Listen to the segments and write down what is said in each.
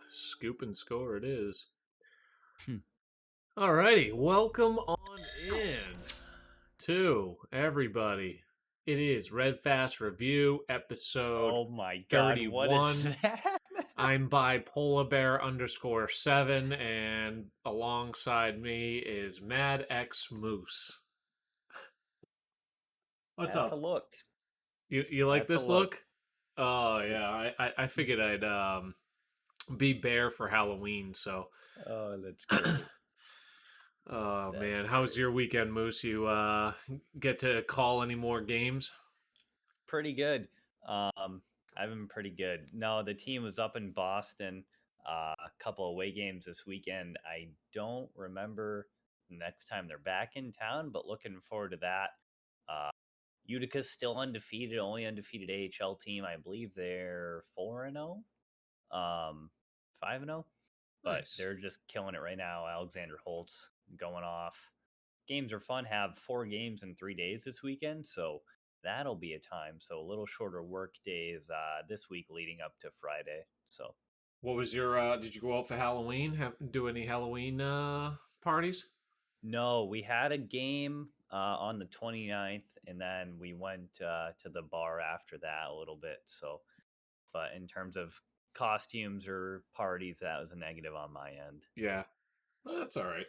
Scoop and score it is. Hmm. Alrighty, welcome on in to everybody. It is Red Fast Review episode Oh my god, what is 31. that? I'm bipolar bear _7, and alongside me is Mad X Moose. What's That's a up? look. You like That's a this look. look? Oh yeah, I figured I'd be bear for Halloween, so Oh, that's great. oh That's man, how's great. your weekend, Moose? You get to call any more games? Pretty good. I've been pretty good. No, the team was up in Boston. A couple away games this weekend. I don't remember the next time they're back in town, but looking forward to that. Uh, Utica's still undefeated, only undefeated AHL team. I believe they're 4-0. 5-0. But Nice. they're just killing it right now. Alexander Holtz going off. Games are fun. Have 4 games in 3 days this weekend, so that'll be a time. So a little shorter work days this week leading up to Friday. So What was your did you go out for Halloween? Do any Halloween parties? no, we had a game on the 29th, and then we went to the bar after that a little bit. So, but in terms of costumes or parties, that was a negative on my end. Yeah. Well, that's all right.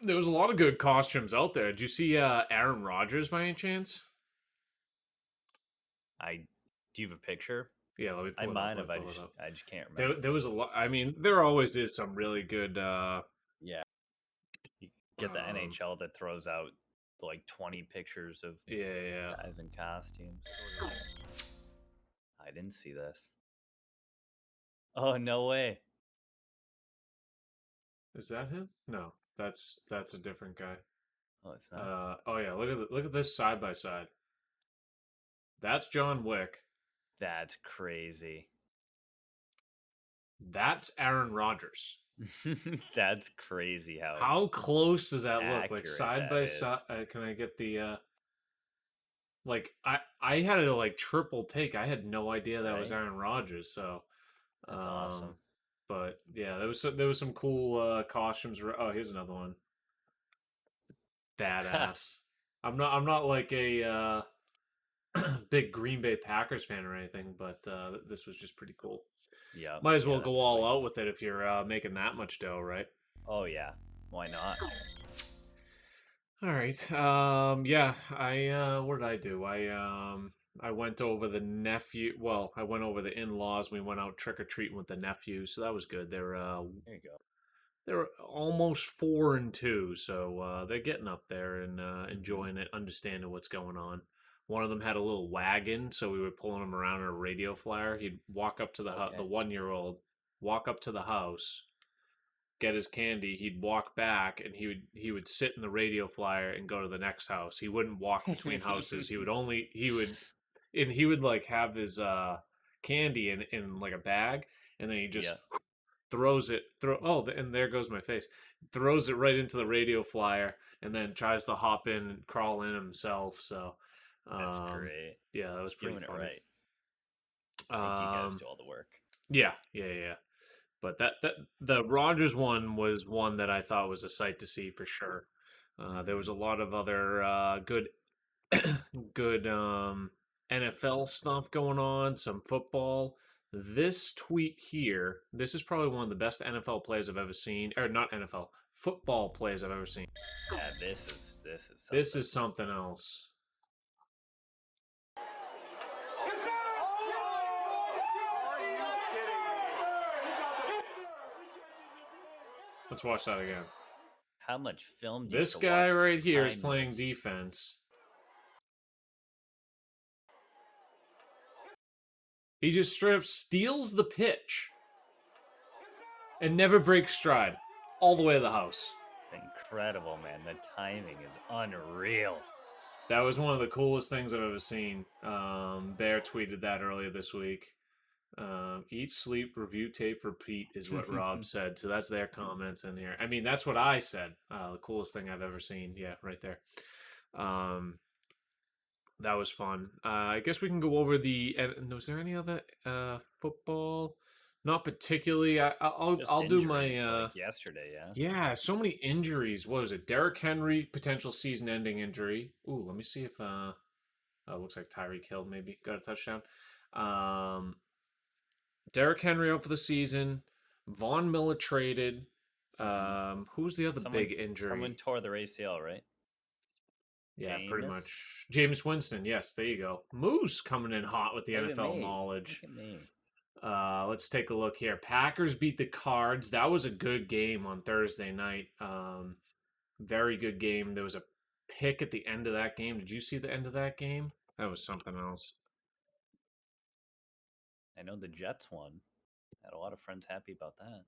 There was a lot of good costumes out there. Did you see Aaron Rodgers by any chance? I Do you have a picture? Yeah, let me I pull it up. might Let me have. pull it up. I just can't There remember. was a lot. I mean, there always is some really good Yeah, you get the um NHL that throws out like 20 pictures of yeah, yeah. guys in costumes. I didn't see this. Oh no way! Is that him? No. That's a different guy. Oh, it's not. Oh yeah, look at this side by side. That's John Wick. That's crazy. That's Aaron Rodgers. That's crazy how How close does that look? Like accurate side that by side. is. Can I get the like I had to like triple take. I had no idea that was Right? Aaron Rodgers. So, That's awesome. um, but yeah, there was some cool costumes. Oh, here's another one. Badass. I'm not like a big Green Bay Packers fan or anything, but this was just pretty cool. Yep. Might as Yeah, well go that's all sweet. out with it if you're making that much dough, right? Oh yeah. Why not? All right. Yeah, I what did I do? I went over the nephew. Well, I went over the in-laws. We went out trick or treating with the nephews, so that was good. There you go. They're almost 4 and 2, so they're getting up there and Hmm. enjoying it, understanding what's going on. One of them had a little wagon, so we were pulling him around in a radio flyer. He'd walk up to the Okay. 1-year-old, walk up to the house, get his candy. He'd walk back, and he would sit in the radio flyer and go to the next house. He wouldn't walk between houses. He would like have his candy in like a bag, and then he just Yeah, throws it throw oh and there goes my face, throws it right into the radio flyer, and then tries to hop in and crawl in himself. So that's um great. yeah, that was pretty Doing it funny. right. Make you guys um do all the work. yeah. But that the Rogers one was one that I thought was a sight to see for sure. There was Hmm. a lot of other good good NFL stuff going on, some football. This tweet here, this is probably one of the best NFL plays I've ever seen, or not NFL, football plays I've ever seen. Yeah, this is This something. is something else. Let's watch that again. How much film do you have This to guy watch to right here is time playing this? defense. He just straight up steals the pitch and never breaks stride all the way to the house. It's incredible, man. The timing is unreal. That was one of the coolest things I've ever seen. Bear tweeted that earlier this week. Eat, sleep, review, tape, repeat is what Rob said. So that's their comments in here. I mean, that's what I said. The coolest thing I've ever seen. Yeah, right there. Um, that was fun. I guess we can go over the. Was there any other football? Not particularly. Just I'll do my injuries like yesterday, yeah. yeah, so many injuries. What was it? Derrick Henry, potential season-ending injury. Ooh, let me see if oh, looks like Tyreek Hill maybe got a touchdown. Um, Derrick Henry out for the season. Von Miller traded. Hmm. Who's the other Someone big someone injury? tore their ACL, right? Yeah, pretty Jameis. much. James Winston. Yes, there you go. Moose coming in hot with the Look at NFL me. knowledge. Look at me. Let's take a look here. Packers beat the Cards. That was a good game on Thursday night. Very good game. There was a pick at the end of that game. Did you see the end of that game? That was something else. I know the Jets won. Had a lot of friends happy about that.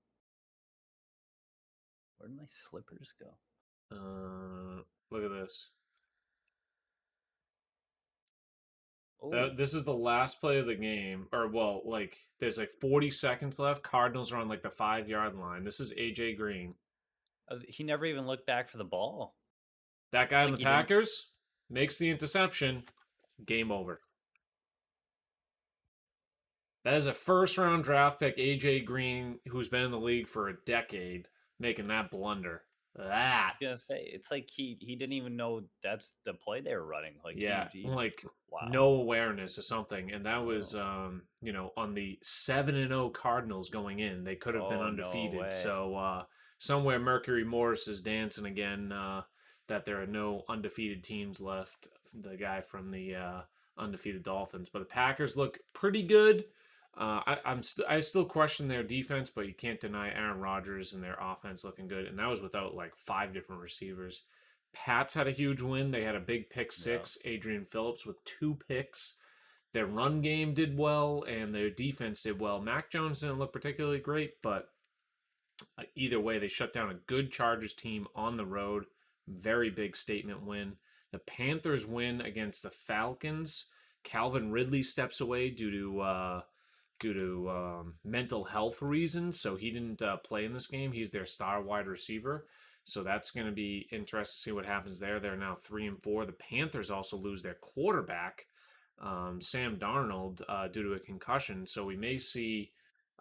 Where did my slippers go? Look at this. Oh, This is the last play of the game, or well, like there's like 40 seconds left. Cardinals are on like the 5 yard line. This is AJ Green. he never even looked back for the ball. That It's guy on like the he didn't. Packers makes the interception. Game over. That is a first round draft pick, AJ Green, who's been in the league for a decade, making that blunder. I That, was gonna say it's like he didn't even know that's the play they were running. Like yeah, like wow. no awareness or something. And that was, Oh, on the 7-0 Cardinals going in. They could have been oh no undefeated. way. So somewhere Mercury Morris is dancing again. That there are no undefeated teams left. The guy from the undefeated Dolphins, but the Packers look pretty good. I still question their defense, but you can't deny Aaron Rodgers and their offense looking good. And that was without like 5 different receivers. Pats had a huge win. They had a big pick Yeah. six. Adrian Phillips with 2 picks. Their run game did well, and their defense did well. Mac Jones didn't look particularly great, but either way, they shut down a good Chargers team on the road. Very big statement win. The Panthers win against the Falcons. Calvin Ridley steps away due to mental health reasons, so he didn't play in this game. He's their star wide receiver, so that's going to be interesting to see what happens there. They're now 3-4. The Panthers also lose their quarterback, Sam Darnold, due to a concussion, so we may see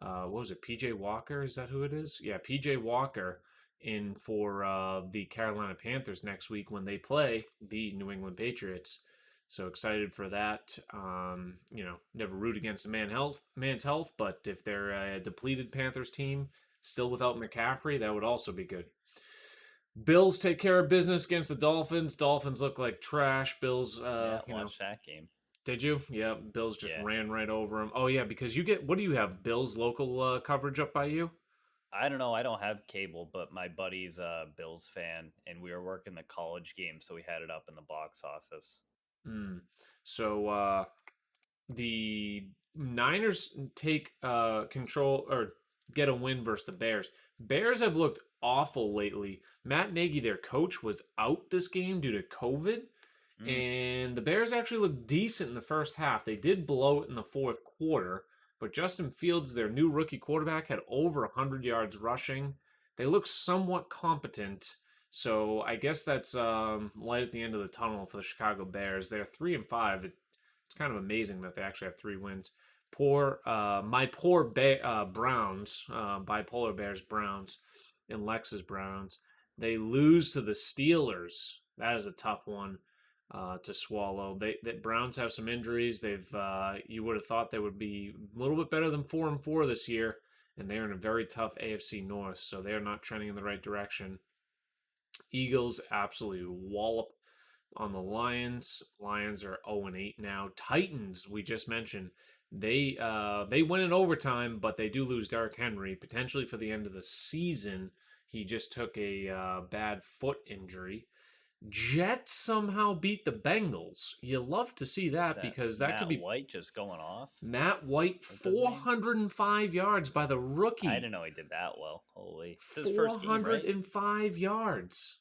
what was it, PJ Walker? Is that who it is? Yeah, PJ Walker in for the Carolina Panthers next week when they play the New England Patriots. So excited for that. Never root against a man's health, but if they're a depleted Panthers team still without McCaffrey, that would also be good. Bills take care of business against the Dolphins. Dolphins look like trash. Bills, Yeah, watch that game. did you? Yeah, Bills just Yeah. ran right over them. Oh yeah, because you get, what do you have? Bills local coverage up by you? I don't know. I don't have cable, but my buddy's a Bills fan, and we were working the college game, so we had it up in the box office. So the Niners take control or get a win versus the Bears. Bears have looked awful lately. Matt Nagy, their coach, was out this game due to COVID, Mm. and the Bears actually looked decent in the first half. They did blow it in the fourth quarter, but Justin Fields, their new rookie quarterback, had over 100 yards rushing. They look somewhat competent. So I guess that's light at the end of the tunnel for the Chicago Bears. They're 3-5. It's kind of amazing that they actually have 3 wins. My poor Browns, bipolar Bears Browns, and Lex's Browns. They lose to the Steelers. That is a tough one to swallow. The Browns have some injuries. You would have thought they would be a little bit better than 4-4 this year, and they're in a very tough AFC North, so they are not trending in the right direction. Eagles absolutely wallop on the Lions. Lions are 0-8 now. Titans, we just mentioned, they win in overtime, but they do lose Derrick Henry potentially for the end of the season. He just took a bad foot injury. Jets somehow beat the Bengals. You love to see that because that could Matt be White just going off. Matt White, What's his name? 405 yards by the I rookie. didn't know he did that well. Holy, it's his first game, right? 405 yards.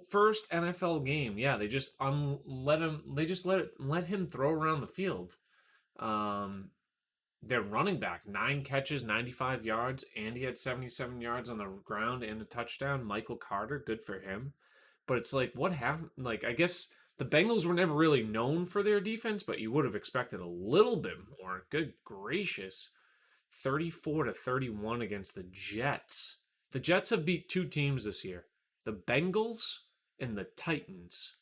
First NFL game. Yeah, they just let him. They just let him throw around the field. Their running back, 9 catches, 95 yards, and he had 77 yards on the ground and a touchdown. Michael Carter, good for him. But it's like, what happened? Like, I guess the Bengals were never really known for their defense, but you would have expected a little bit more. Good gracious. 34-31 against the Jets. The Jets have beat two teams this year, the Bengals and the Titans.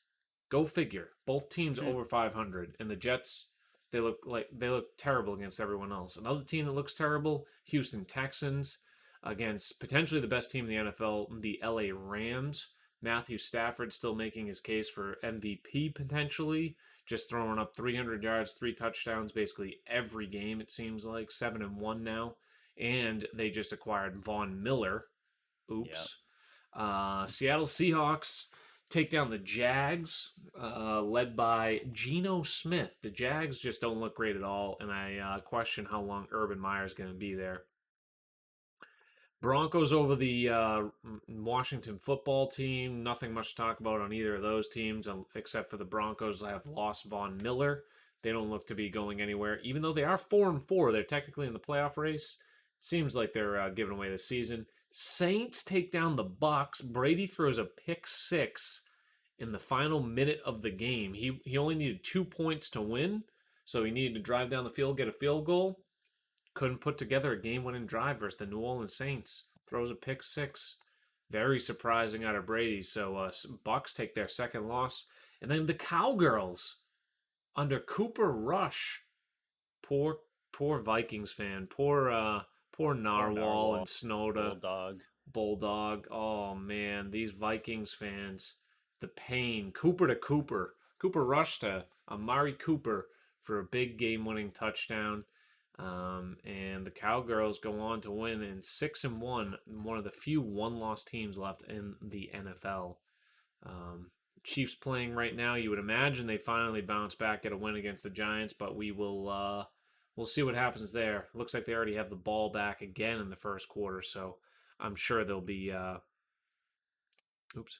Go figure. Both teams over 500, and the Jets, they look terrible against everyone else. Another team that looks terrible, Houston Texans, against potentially the best team in the NFL, the LA Rams. Matthew Stafford still making his case for MVP potentially, just throwing up 300 yards, 3 touchdowns basically every game. It seems like 7-1 now, and they just acquired Von Miller. Oops. Seattle Seahawks take down the Jags, led by Geno Smith. The Jags just don't look great at all, and I question how long Urban Meyer is going to be there. Broncos over the Washington football team. Nothing much to talk about on either of those teams, except for the Broncos have lost Von Miller. They don't look to be going anywhere, even though they are 4-4. They're technically in the playoff race. Seems like they're giving away the season. Saints take down the Bucks. Brady throws a pick six in the final minute of the game. He only needed 2 points to win, so he needed to drive down the field, get a field goal. Couldn't put together a game-winning drive versus the New Orleans Saints. Throws a pick six. Very surprising out of Brady. So Bucks take their second loss. And then the Cowgirls under Cooper Rush. Poor Vikings fan. Poor Narwhal and Snowda. Bulldog. Oh, man. These Vikings fans. The pain. Cooper to Cooper. Cooper Rush to Amari Cooper for a big game-winning touchdown. And the Cowgirls go on to win in 6-1, one of the few one-loss teams left in the NFL. Chiefs playing right now. You would imagine they finally bounce back, get a win against the Giants, but we'll see what happens there. Looks like they already have the ball back again in the first quarter, so I'm sure they'll be. Oops,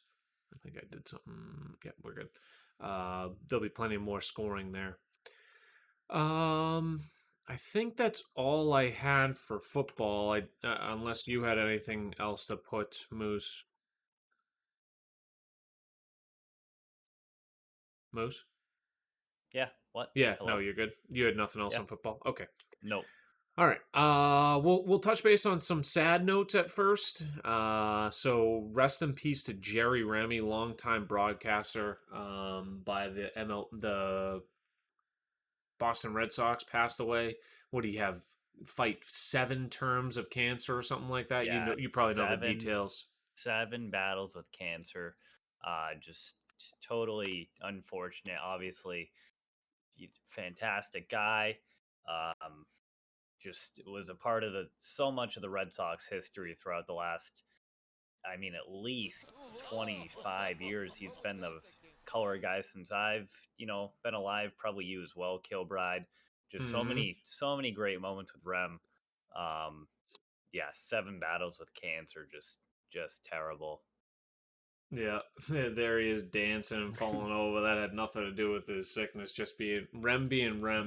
I think I did something. Yeah, we're good. There'll be plenty more scoring there. I think that's all I had for football. Unless you had anything else to put, Moose. Moose? Yeah. What? Yeah. Hello? No, you're good. You had nothing else on football. Okay. No. All right. We'll touch base on some sad notes at first. So rest in peace to Jerry Remy, longtime broadcaster. By the Boston Red Sox, passed away. What do you have? Fight 7 terms of cancer or something like that. Yeah, You probably know the details. 7 battles with cancer. Just totally unfortunate. Obviously, fantastic guy. Just was a part of so much of the Red Sox history throughout the last, at least 25 years. He's been the color guy since I've, been alive. Probably you as well, Kilbride. Just so many great moments with Rem. 7 battles with cancer, just terrible. Yeah, there he is dancing and falling over. That had nothing to do with his sickness, just being Rem.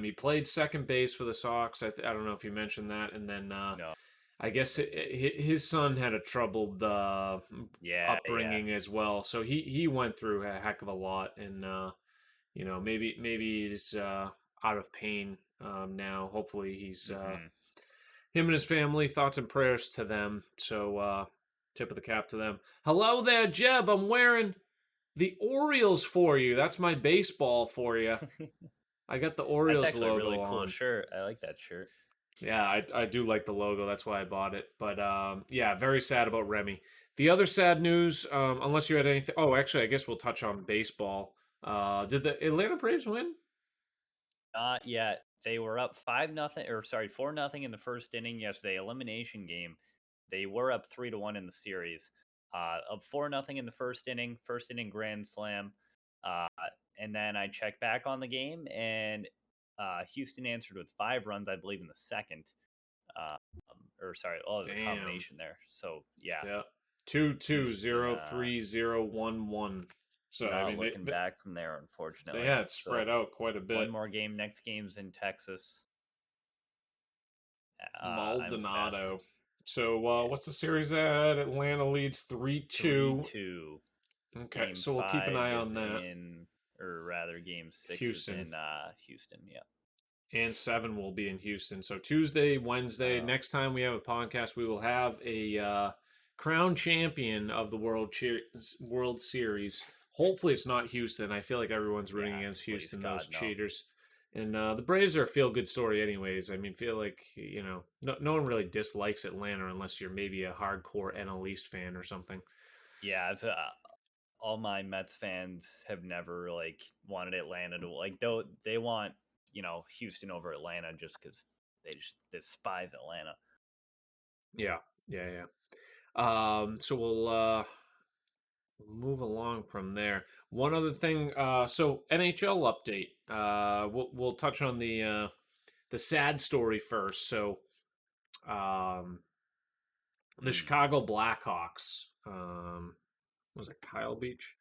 He played second base for the Sox. I don't know if you mentioned that. And then No. I guess his son had a troubled upbringing as well. So he went through a heck of a lot. And, maybe he's out of pain now. Hopefully he's him and his family, thoughts and prayers to them. So tip of the cap to them. Hello there, Jeb. I'm wearing the Orioles for you. That's my baseball for you. I got the Orioles That's actually logo a really cool on. shirt. I like that shirt. Yeah, I do like the logo. That's why I bought it. But very sad about Remy. The other sad news, unless you had anything. Oh, actually, I guess we'll touch on baseball. Did the Atlanta Braves win? Not yet. They were up 4-0 in the first inning yesterday. Elimination game. They were up 3-1 in the series. Up 4-0 in the first inning grand slam. And then I checked back on the game, and Houston answered with 5 runs, I believe, in the second. It was a combination there. So yeah. 2-2-0-3-0-1-1. So looking back from there, unfortunately. They had spread out quite a bit. One more game. Next game's in Texas. Maldonado. So what's the series at? Atlanta leads 3-2. 3-2. Okay, game so we'll keep an eye on that. Game 6 Houston. is in Houston. Yeah. and 7 will be in Houston. So Tuesday, Wednesday, Oh, next time we have a podcast, we will have a crown champion of the World Series. Hopefully, it's not Houston. I feel like everyone's rooting yeah. against Please, Houston, those God, no. cheaters. And the Braves are a feel good story, anyways. I mean, feel like, no one really dislikes Atlanta unless you're maybe a hardcore NL East fan or something. Yeah, it's all my Mets fans have never like wanted Atlanta to like though they want Houston over Atlanta just because they just despise Atlanta. Yeah, yeah, yeah. So we'll move along from there. One other thing, so NHL update. We'll touch on the sad story first. So, um, the Mm, Chicago Blackhawks. Was it Kyle Beach?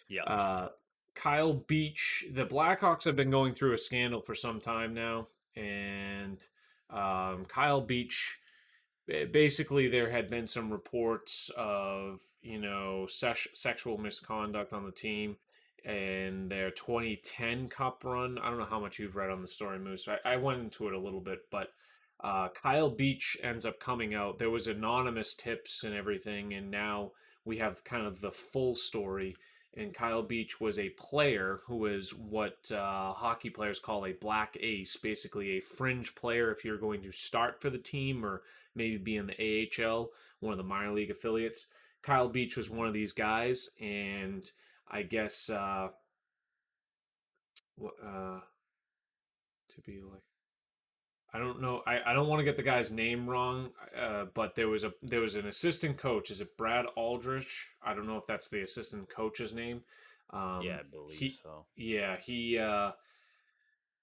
yep. Uh, Kyle Beach. The Blackhawks have been going through a scandal for some time now, and Kyle Beach, basically there had been some reports of sexual misconduct on the team and their 2010 cup run. I don't know how much you've read on the story, Moose. I went into it a little bit, but Kyle Beach ends up coming out. There was anonymous tips and everything, and now we have kind of the full story. And Kyle Beach was a player who was what hockey players call a black ace, basically a fringe player if you're going to start for the team or maybe be in the AHL, one of the minor league affiliates. Kyle Beach was one of these guys, and I guess to be like, I don't know. I don't want to get the guy's name wrong, but there was an assistant coach. Is it Brad Aldrich? I don't know if that's the assistant coach's name. Yeah, I believe He so. yeah he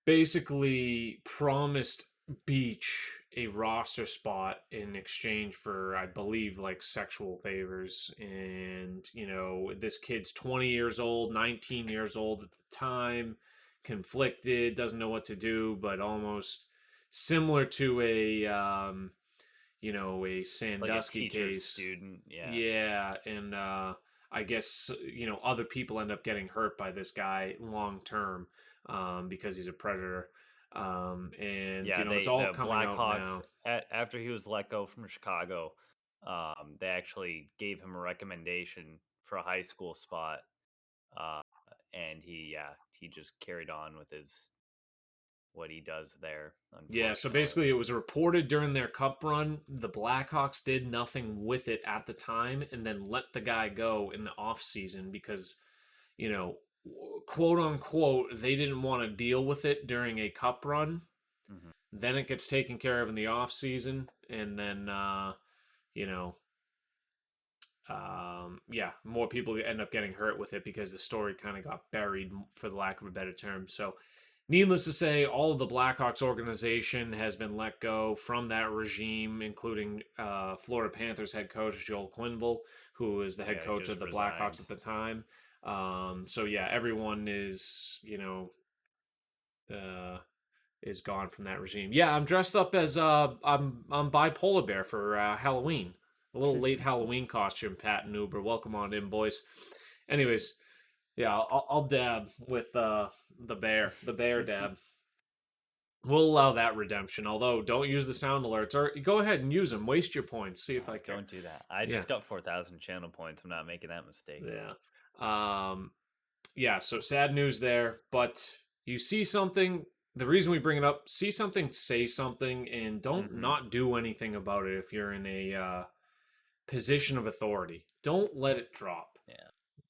basically promised Beach a roster spot in exchange for, I believe, like sexual favors. And, this kid's 20 years old, 19 years old at the time, conflicted, doesn't know what to do, but almost similar to a Like a Sandusky teacher case. student, yeah. Yeah. And, I guess, other people end up getting hurt by this guy long term because he's a predator. And Yeah, it's they all the coming out Blackhawks now. after he was let go from Chicago, they actually gave him a recommendation for a high school spot, uh, and he just carried on with his what he does there. Yeah, so Unfortunately, basically it was reported during their cup run. The Blackhawks did nothing with it at the time and then let the guy go in the off season because, you know, quote unquote, they didn't want to deal with it during a cup run. hmm Then it gets taken care of in the off season, and then you know, yeah, more people end up getting hurt with it because the story kind of got buried, for the lack of a better term. So, needless to say, all of the Blackhawks organization has been let go from that regime, including Florida Panthers head coach Joel Quenneville, who is the head yeah, he coach of just the Blackhawks resigned. at the time. So yeah, everyone uh, is gone from that regime. Yeah, I'm dressed up as I'm bipolar bear for Halloween. A little late Halloween costume, Pat and Uber. Welcome on in, boys. Anyways, yeah, I'll dab with the bear dab. We'll allow that redemption. Although, don't use the sound alerts, or go ahead and use them. Waste your points. See if I care. Don't do that. I Yeah, just got 4,000 channel points. I'm not making that mistake. yeah. Um, yeah, so sad news there. But you see something, the reason we bring it up, see something, say something, and don't hmm not do anything about it if you're in a position of authority. Don't let it drop. Yeah.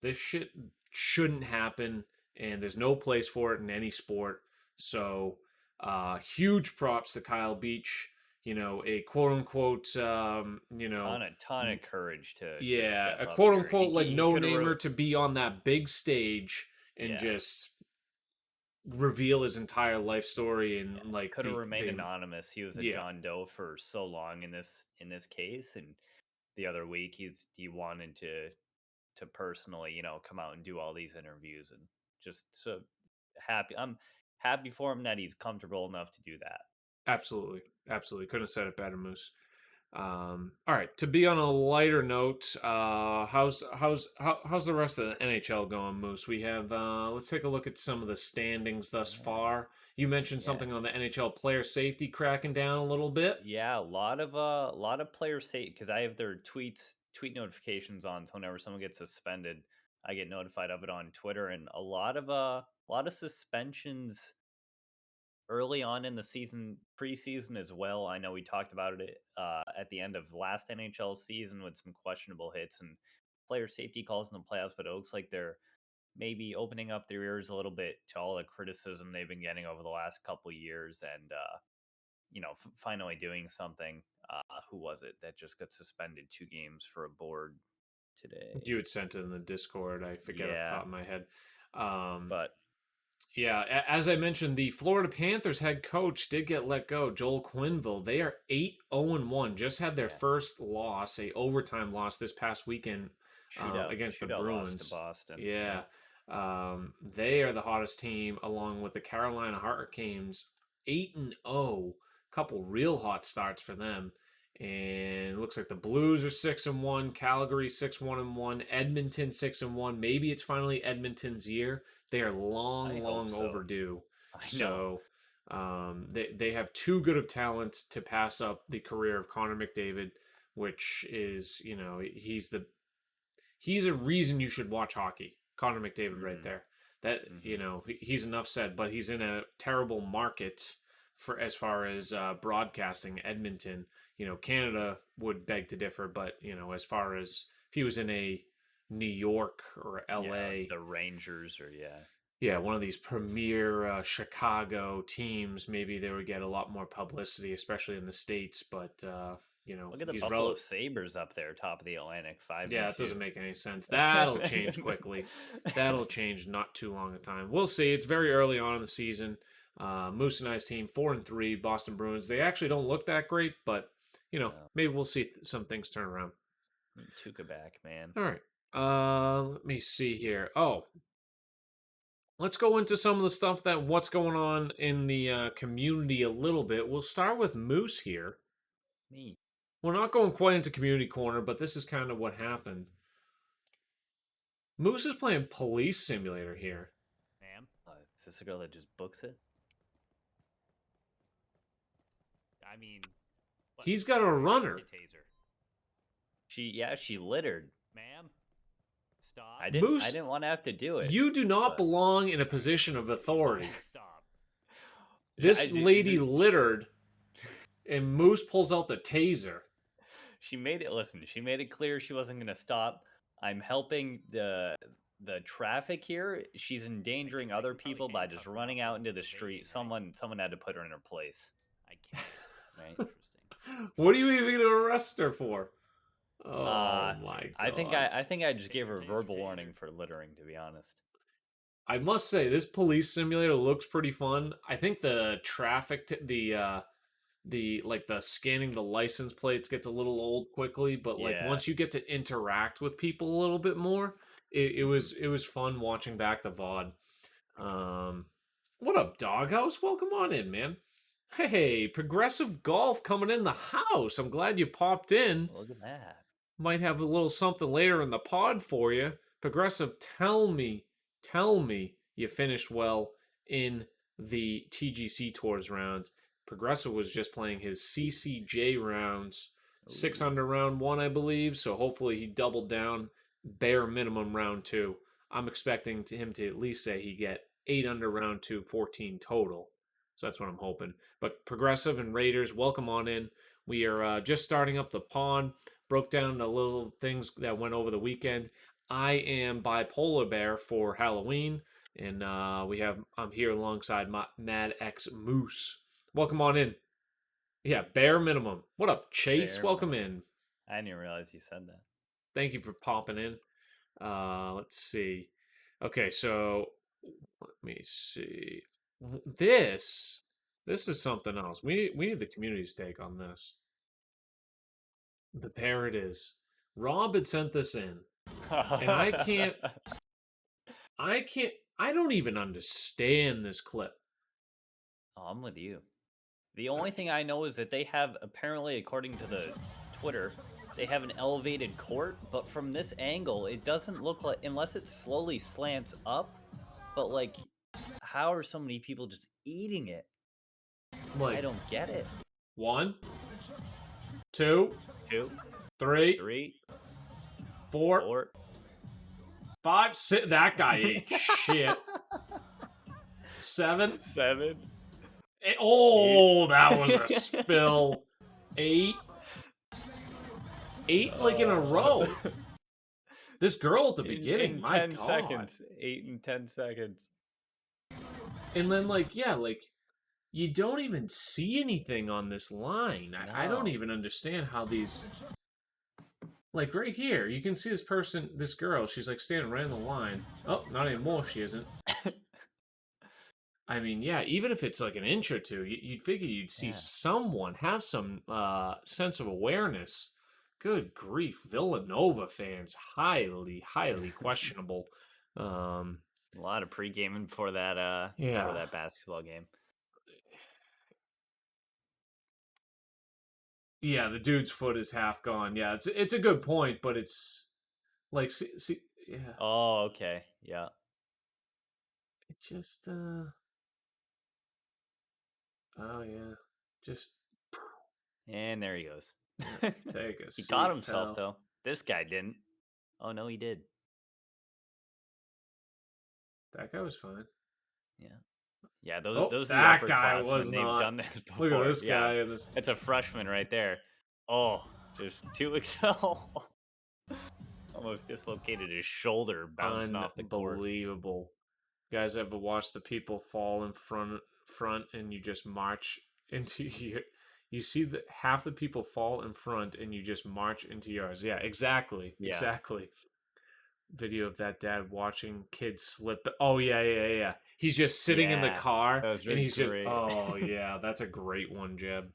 This shit shouldn't happen, and there's no place for it in any sport. So, huge props to Kyle Beach. A quote unquote, Ton of courage to yeah, step a up quote here. unquote like He no could have namer to be on that big stage and yeah. just reveal his entire life story Yeah, and like could have remained the anonymous. He was a yeah, John Doe for so long in this case, and the other week he wanted to personally, come out and do all these interviews, and just so happy. I'm happy for him that he's comfortable enough to do that. absolutely, absolutely couldn't have said it better, Moose. All right. To be on a lighter note, how's the rest of the NHL going, Moose? We have let's take a look at some of the standings thus Yeah. far. You mentioned Yeah. something on the NHL player safety cracking down a little bit. Yeah, a lot of players say because I have their tweet notifications on, so whenever someone gets suspended, I get notified of it on Twitter, and a lot of suspensions early on in the season, preseason as well. I know we talked about it at the end of last NHL season with some questionable hits and player safety calls in the playoffs, but it looks like they're maybe opening up their ears a little bit to all the criticism they've been getting over the last couple years, and finally doing something. Who was it that just got suspended 2 games for a board You today? had sent it in the Discord. I forget off the Yeah, top of my head. Um, but Yeah, as I mentioned, the Florida Panthers head coach did get let go, Joel Quenneville. They are 8-0-1. Just had their yeah, first loss, a overtime loss this past weekend against the shootout loss to Bruins. Boston. Yeah, Yep. they are the hottest team, along with the Carolina Hurricanes. 8-0, couple real hot starts for them. And it looks like the Blues are 6-1, Calgary 6-1-1, Edmonton 6-1. Maybe it's finally Edmonton's year. They are I long, hope long so. overdue. I know. So they have too good of talent to pass up the career of Connor McDavid, which is he's a reason you should watch hockey. Connor McDavid right Hmm. there. That Hmm. he's enough said, but he's in a terrible market for as far as broadcasting. Edmonton, Canada would beg to differ, but as far as if he was in a New York or Yeah, like L.A. the Rangers or yeah. Yeah, one of these premier Chicago teams, maybe they would get a lot more publicity, especially in the states. But Look at the he's Buffalo Sabres up there, top of the Atlantic, five yeah, and it doesn't two. make any sense. That'll change quickly. That'll change not too long a time. We'll see. It's very early on in the season. Moose and I's team 4-3, Boston Bruins. They actually don't look that great, but No, maybe we'll see some things turn around. need Tuca back, man. All right. Let me see here. Oh, let's go into some of the stuff that what's going on in the community a little bit. We'll start with Moose here. Me, We're not going quite into community corner, but this is kind of what happened. Moose is playing police simulator here. ma'am. Is this a girl that just books it? I mean, what? He's got a I have runner. to taser. She littered, ma'am. Stop. I didn't. I Moose, didn't want to have to do it. you do not But belong in a position of authority. stop. This lady littered, and Moose pulls out the taser. She made it. Listen, she made it clear she wasn't going to stop. I'm helping the traffic here. She's endangering other people by just running out into the street. Someone had to put her in her place. I can't. Right. Interesting. What are you even going to arrest her for? Oh my I think god. I just gave her a verbal warning for littering. To be honest. I must say this police simulator looks pretty fun. I think the traffic the like the scanning the license plates gets a little old quickly, but like Yeah. once you get to interact with people a little bit more, it was fun watching back the VOD. What up, Doghouse? Welcome on in, man. Hey, Progressive Golf coming in the house. I'm glad you popped in. Look at that. Might have a little something later in the pod for you. Progressive, tell me you finished well in the TGC Tours rounds. Progressive was just playing his CCJ rounds, 6 Ooh. under round 1, I believe. So hopefully he doubled down, bare minimum round 2. I'm expecting him to at least say he get 8 under round 2, 14 total. So that's what I'm hoping. But Progressive and Raiders, welcome on in. We are just starting up the pod. Broke down the little things that went over the weekend. I am Bipolar Bear for Halloween, and I'm here alongside my Mad X Moose. Welcome on in. Yeah, bare minimum. What up, Chase? Bare Welcome minimum. in. I didn't even realize you said that. Thank you for popping in. Let's see. Okay, so let me see. This is something else. We need the community's take on this. There it is. Rob had sent this in, and I don't even understand this clip. Oh, I'm with you. The only thing I know is that they have apparently, according to the Twitter, they have an elevated court, but from this angle, it doesn't look like, unless it slowly slants up, but like, how are so many people just eating it? Like, I don't get it. 1, 2, 2, 3, 3, 4, 4. 5, 6. That guy ate shit. 7. 7. Oh, that was a spill. 8. 8 like in a row. This girl at the beginning, in my 10 God. seconds. 8 and 10 seconds. And then, like, yeah, like, you don't even see anything on this line. I don't No. even understand how these... Like, right here, you can see this girl, she's, like, standing right in the line. Oh, not anymore, she isn't. I mean, yeah, even if it's, like, an inch or two, you'd figure you'd see someone have some sense of awareness. Good grief, Villanova fans, highly, highly questionable. A lot of pre-gaming for that Yeah. for that basketball game. Yeah, the dude's foot is half gone. Yeah, it's a good point, but it's like see yeah. Oh, okay. Yeah. It just oh yeah. Just And there he goes. take a He seat, caught himself pal. though. This guy didn't. Oh no, he did. That guy was fine. Yeah. Yeah, those Oh, those are the that guy upperclassmen. was They've not. done this before. Look at this Yeah, guy and this. it's a freshman right there. Oh, just 2XL. Almost dislocated his shoulder bouncing off the court. Unbelievable. You guys ever watch the people fall in front and you just march into you see that half the people fall in front and you just march into yours. Yeah, exactly. Yeah. Exactly. Video of that dad watching kids slip. Oh yeah. He's just sitting in the car that was and he's great. just oh yeah, that's a great one, Jeb.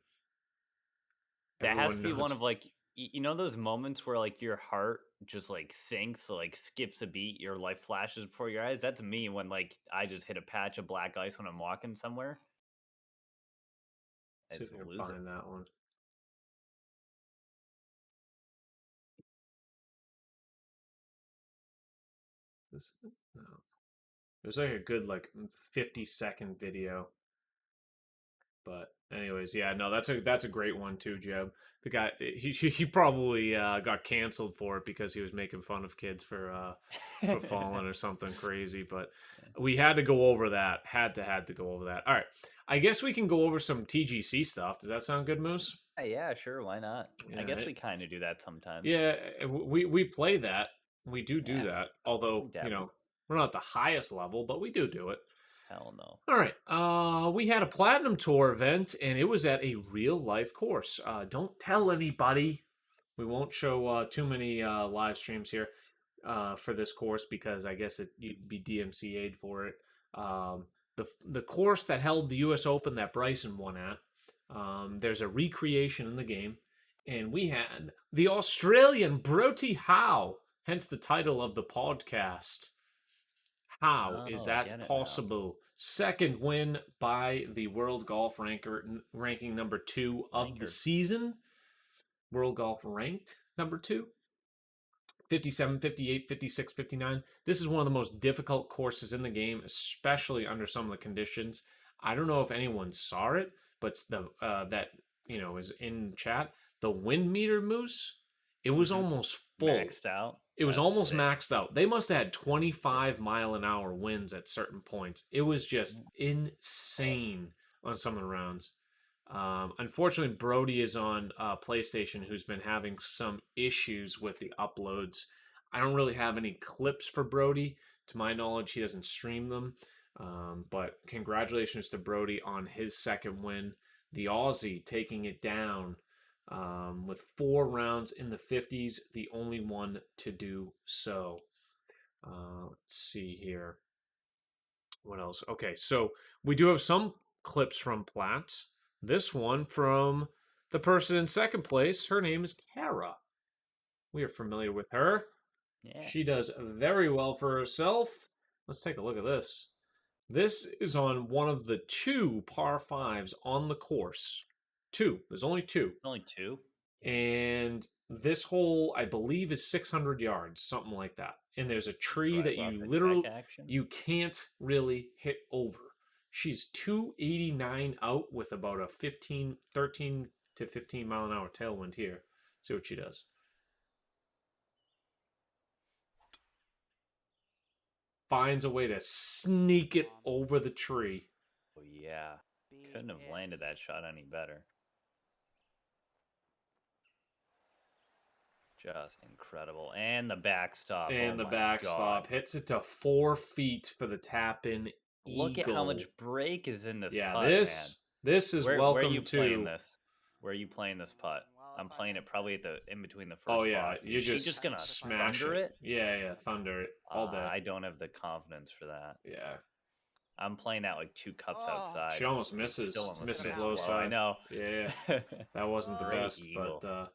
That has to be Everyone one knows. of like you know those moments where like your heart just like sinks, so like skips a beat, your life flashes before your eyes. That's me when like I just hit a patch of black ice when I'm walking somewhere. See It's if I can losing. find that one. No. It was like a good 50-second video. But anyways, yeah, no, that's a great one too, Jeb. The guy he probably got canceled for it because he was making fun of kids for falling or something crazy. But we had to go over that. Had to go over that. All right, I guess we can go over some TGC stuff. Does that sound good, Moose? Yeah, sure, why not? I guess we kind of do that sometimes. Yeah, we play that. We do that. Although dabble. we're not the highest level, but we do it. Hell no. All right. We had a Platinum Tour event, and it was at a real-life course. Don't tell anybody. We won't show too many live streams here for this course because I guess you'd be DMCA'd for it. The course that held the U.S. Open that Bryson won at, there's a recreation in the game, and we had the Australian Brody Howe, hence the title of the podcast. How is that possible? Second win by the World Golf ranking number 2 of the season. World Golf ranked number 2. 57, 58, 56, 59. This is one of the most difficult courses in the game, especially under some of the conditions. I don't know if anyone saw it, but that is in chat. The wind meter, Moose, it was almost full. Maxed out. It was almost maxed out. They must have had 25-mile-an-hour winds at certain points. It was just insane on some of the rounds. Unfortunately, Brody is on PlayStation, who's been having some issues with the uploads. I don't really have any clips for Brody. To my knowledge, he doesn't stream them. But congratulations to Brody on his second win. The Aussie taking it down with 4 rounds in the 50s, the only one to do so. Let's see here. What else? Okay, so we do have some clips from Platt. This one from the person in second place. Her name is Tara. We are familiar with her. Yeah. She does very well for herself. Let's take a look at this. This is on one of the 2 par 5s on the course. 2. There's only 2. Only 2? And this hole, I believe, is 600 yards, something like that. And there's a tree that Drive off you the literally track action. you can't really hit over. She's 289 out with about a 13 to 15 mile an hour tailwind here. See what she does. Finds a way to sneak it over the tree. Oh yeah, couldn't have landed that shot any better. Just incredible. And the backstop. And oh the my backstop God. hits it to 4 feet for the tap in. Look at how much break is in this yeah, putt, this is man. Where are you welcome playing to. this? Where are you playing this putt? I'm playing it probably at the in between the first Oh yeah, box. you're Is she just just gonna smash thunder it? Yeah, thunder it all day. I don't have the confidence for that. Yeah, I'm playing out like 2 cups outside. she almost misses. Still almost Misses missed low side. I know. Yeah, that wasn't the Great best, eagle. but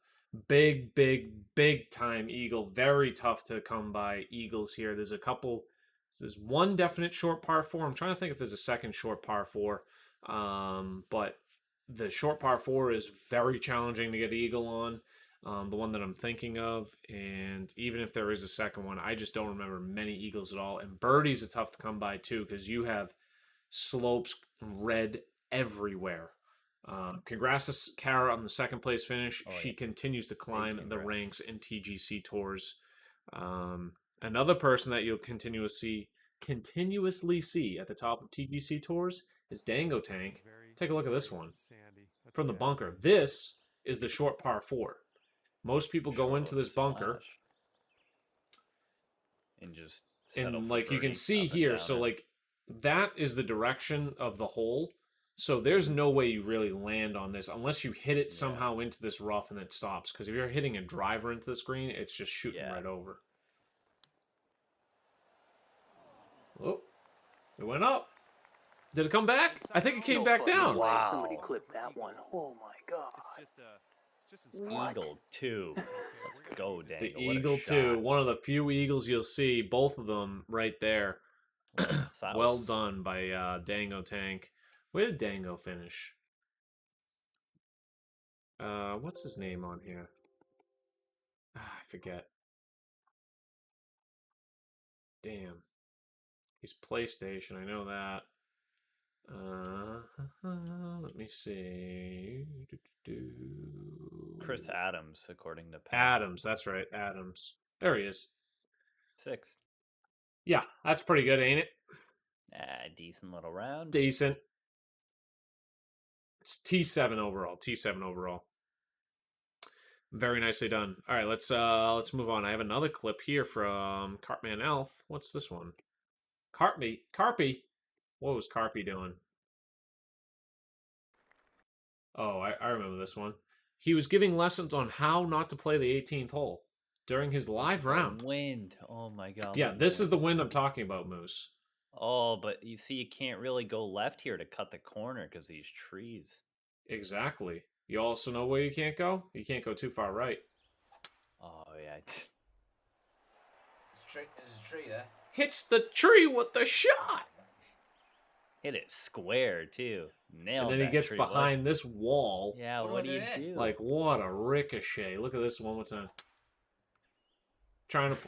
big time eagle. Very tough to come by eagles here. There's a couple. There's one definite short par 4. I'm trying to think if there's a second short par 4. But the short par 4 is very challenging to get eagle on. The one that I'm thinking of, and even if there is a second one, I just don't remember many eagles at all. And birdies are tough to come by too because you have slopes red everywhere. Congrats to Kara on the second place finish. She continues to climb the ranks in TGC Tours. Another person that you'll continuously see at the top of TGC Tours is Dango Tank. Take a look at this one from the bunker. This is the short par 4. Most people go into this bunker and just and like you can see here, so like that is the direction of the hole. So there's no way you really land on this unless you hit it somehow into this rough and it stops. Because if you're hitting a driver into the screen, it's just shooting right over. Oh, it went up. Did it come back? I think it came back down. Wow. Somebody clipped that one. Oh my God. Eagle 2. Let's go, Dango. The Eagle 2. One of the few eagles you'll see. Both of them right there. Well done by Dango Tank. Where did Dango finish? What's his name on here? I forget. Damn. He's PlayStation, I know that. Let me see. Chris Adams, according to Pat. Adams, that's right, Adams. There he is. 6. Yeah, that's pretty good, ain't it? Decent little round. Decent. It's T7 overall. T7 overall. Very nicely done. All right, let's move on. I have another clip here from Cartman Elf. What's this one? Carpy. What was Carpy doing? Oh, I remember this one. He was giving lessons on how not to play the 18th hole during his live round. Wind. Oh my God. Yeah, this is the wind I'm talking about, Moose. Oh, but you see, you can't really go left here to cut the corner because these trees. Exactly. You also know where you can't go? You can't go too far right. Oh, yeah. There's a tree there. Hits the tree with the shot. Hit it square, too. Nailed it. And then he gets behind this wall. Yeah, what do you do? Like, what a ricochet. Look at this one more time. Trying to...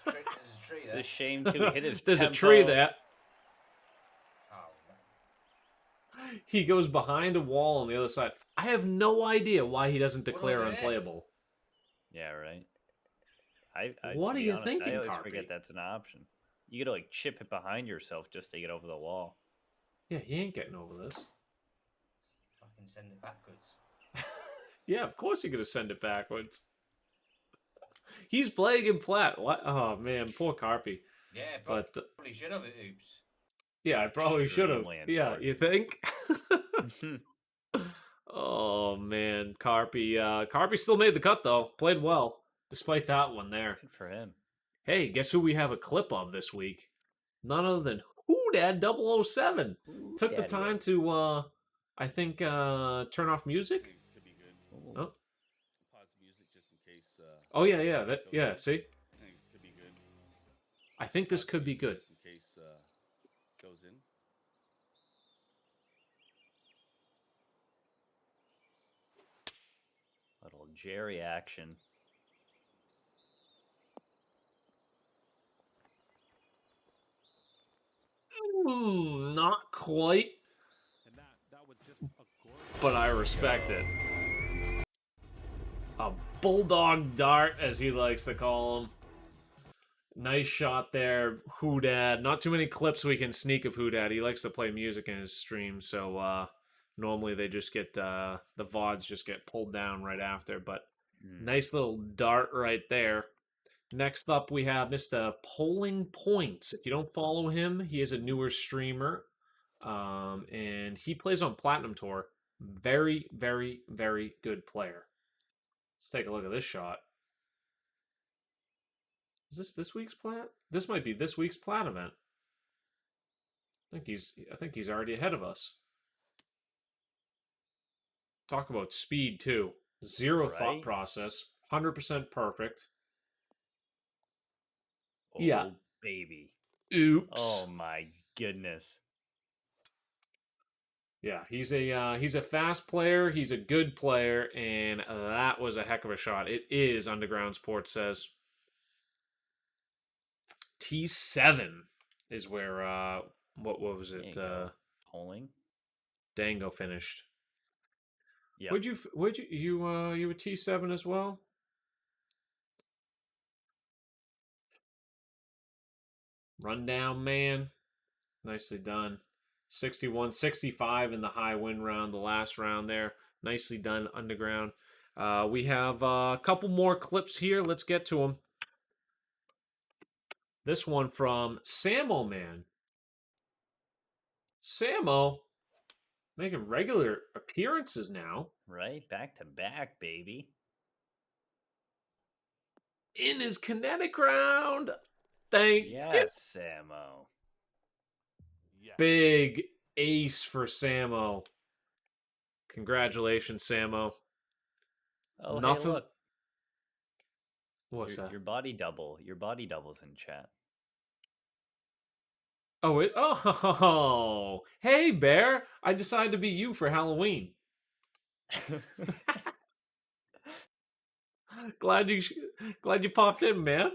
There's a tree there. It's a shame to hit his There's tempo. a tree there. Oh, he goes behind a wall on the other side. I have no idea why he doesn't declare unplayable. Yeah, right. What are you thinking, I always Carpy? forget that's an option. You gotta like chip it behind yourself just to get over the wall. Yeah, he ain't getting over this. fucking send it backwards. Yeah, of course you're gonna send it backwards. He's playing in plat. What? Oh man, poor Carpy. Yeah, but probably should have it. Oops. Yeah, I probably should have. Extremely Yeah, you think? Oh man, Carpy. Carpy still made the cut though. Played well despite that one there. Good for him. Hey, guess who we have a clip of this week? None other than Dad 007. Took the time to, I think, turn off music. Could be good. Oh. Pause the music just in case. Oh yeah. See, Could be good. I think this could be good. Just in case goes in. Little Jerry action. Not quite, And that was just a gorgeous. but I respect it. A bulldog dart, as he likes to call him. Nice shot there, Hoodad. Not too many clips we can sneak of Hoodad. He likes to play music in his stream, so normally they just get the VODs just get pulled down right after. But nice little dart right there. Next up, we have Mr. Polling Points. If you don't follow him, he is a newer streamer, and he plays on Platinum Tour. Very, very, very good player. Let's take a look at this shot. Is this week's plat? This might be this week's plat event. I think he's already ahead of us. Talk about speed too. Zero thought process. 100% perfect. Oh, Yeah. baby. Oops. Oh my goodness. Yeah, he's a fast player. He's a good player, and that was a heck of a shot. It is, Underground Sports says. T7 is where what was it? Polling. Dango finished. Yeah. Would you you a T7 as well? Rundown man. Nicely done. 61-65 in the high win round, the last round there. Nicely done, Underground. We have a couple more clips here. Let's get to them. This one from Samo Man. Samo making regular appearances now. Right, back to back, baby. In his kinetic round. Thank you. Yes, Samo. Yes. Big ace for Samo. Congratulations, Samo. Oh, Nothing. hey, look. What's that? Your body double. Your body double's in chat. Oh, hey, Bear. I decided to be you for Halloween. glad you popped in, man.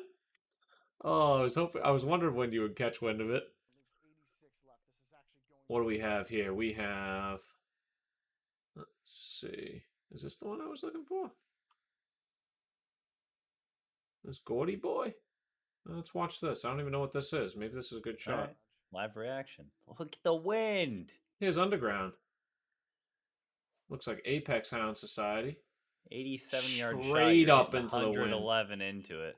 Oh, I was wondering when you would catch wind of it. What do we have here? We have, let's see. Is this the one I was looking for? This Gordy boy? Let's watch this. I don't even know what this is. Maybe this is a good shot. Right. Live reaction. Look at the wind. Here's Underground. Looks like Apex Hound Society. 87-yard shot. Straight up into the wind. 111 into it.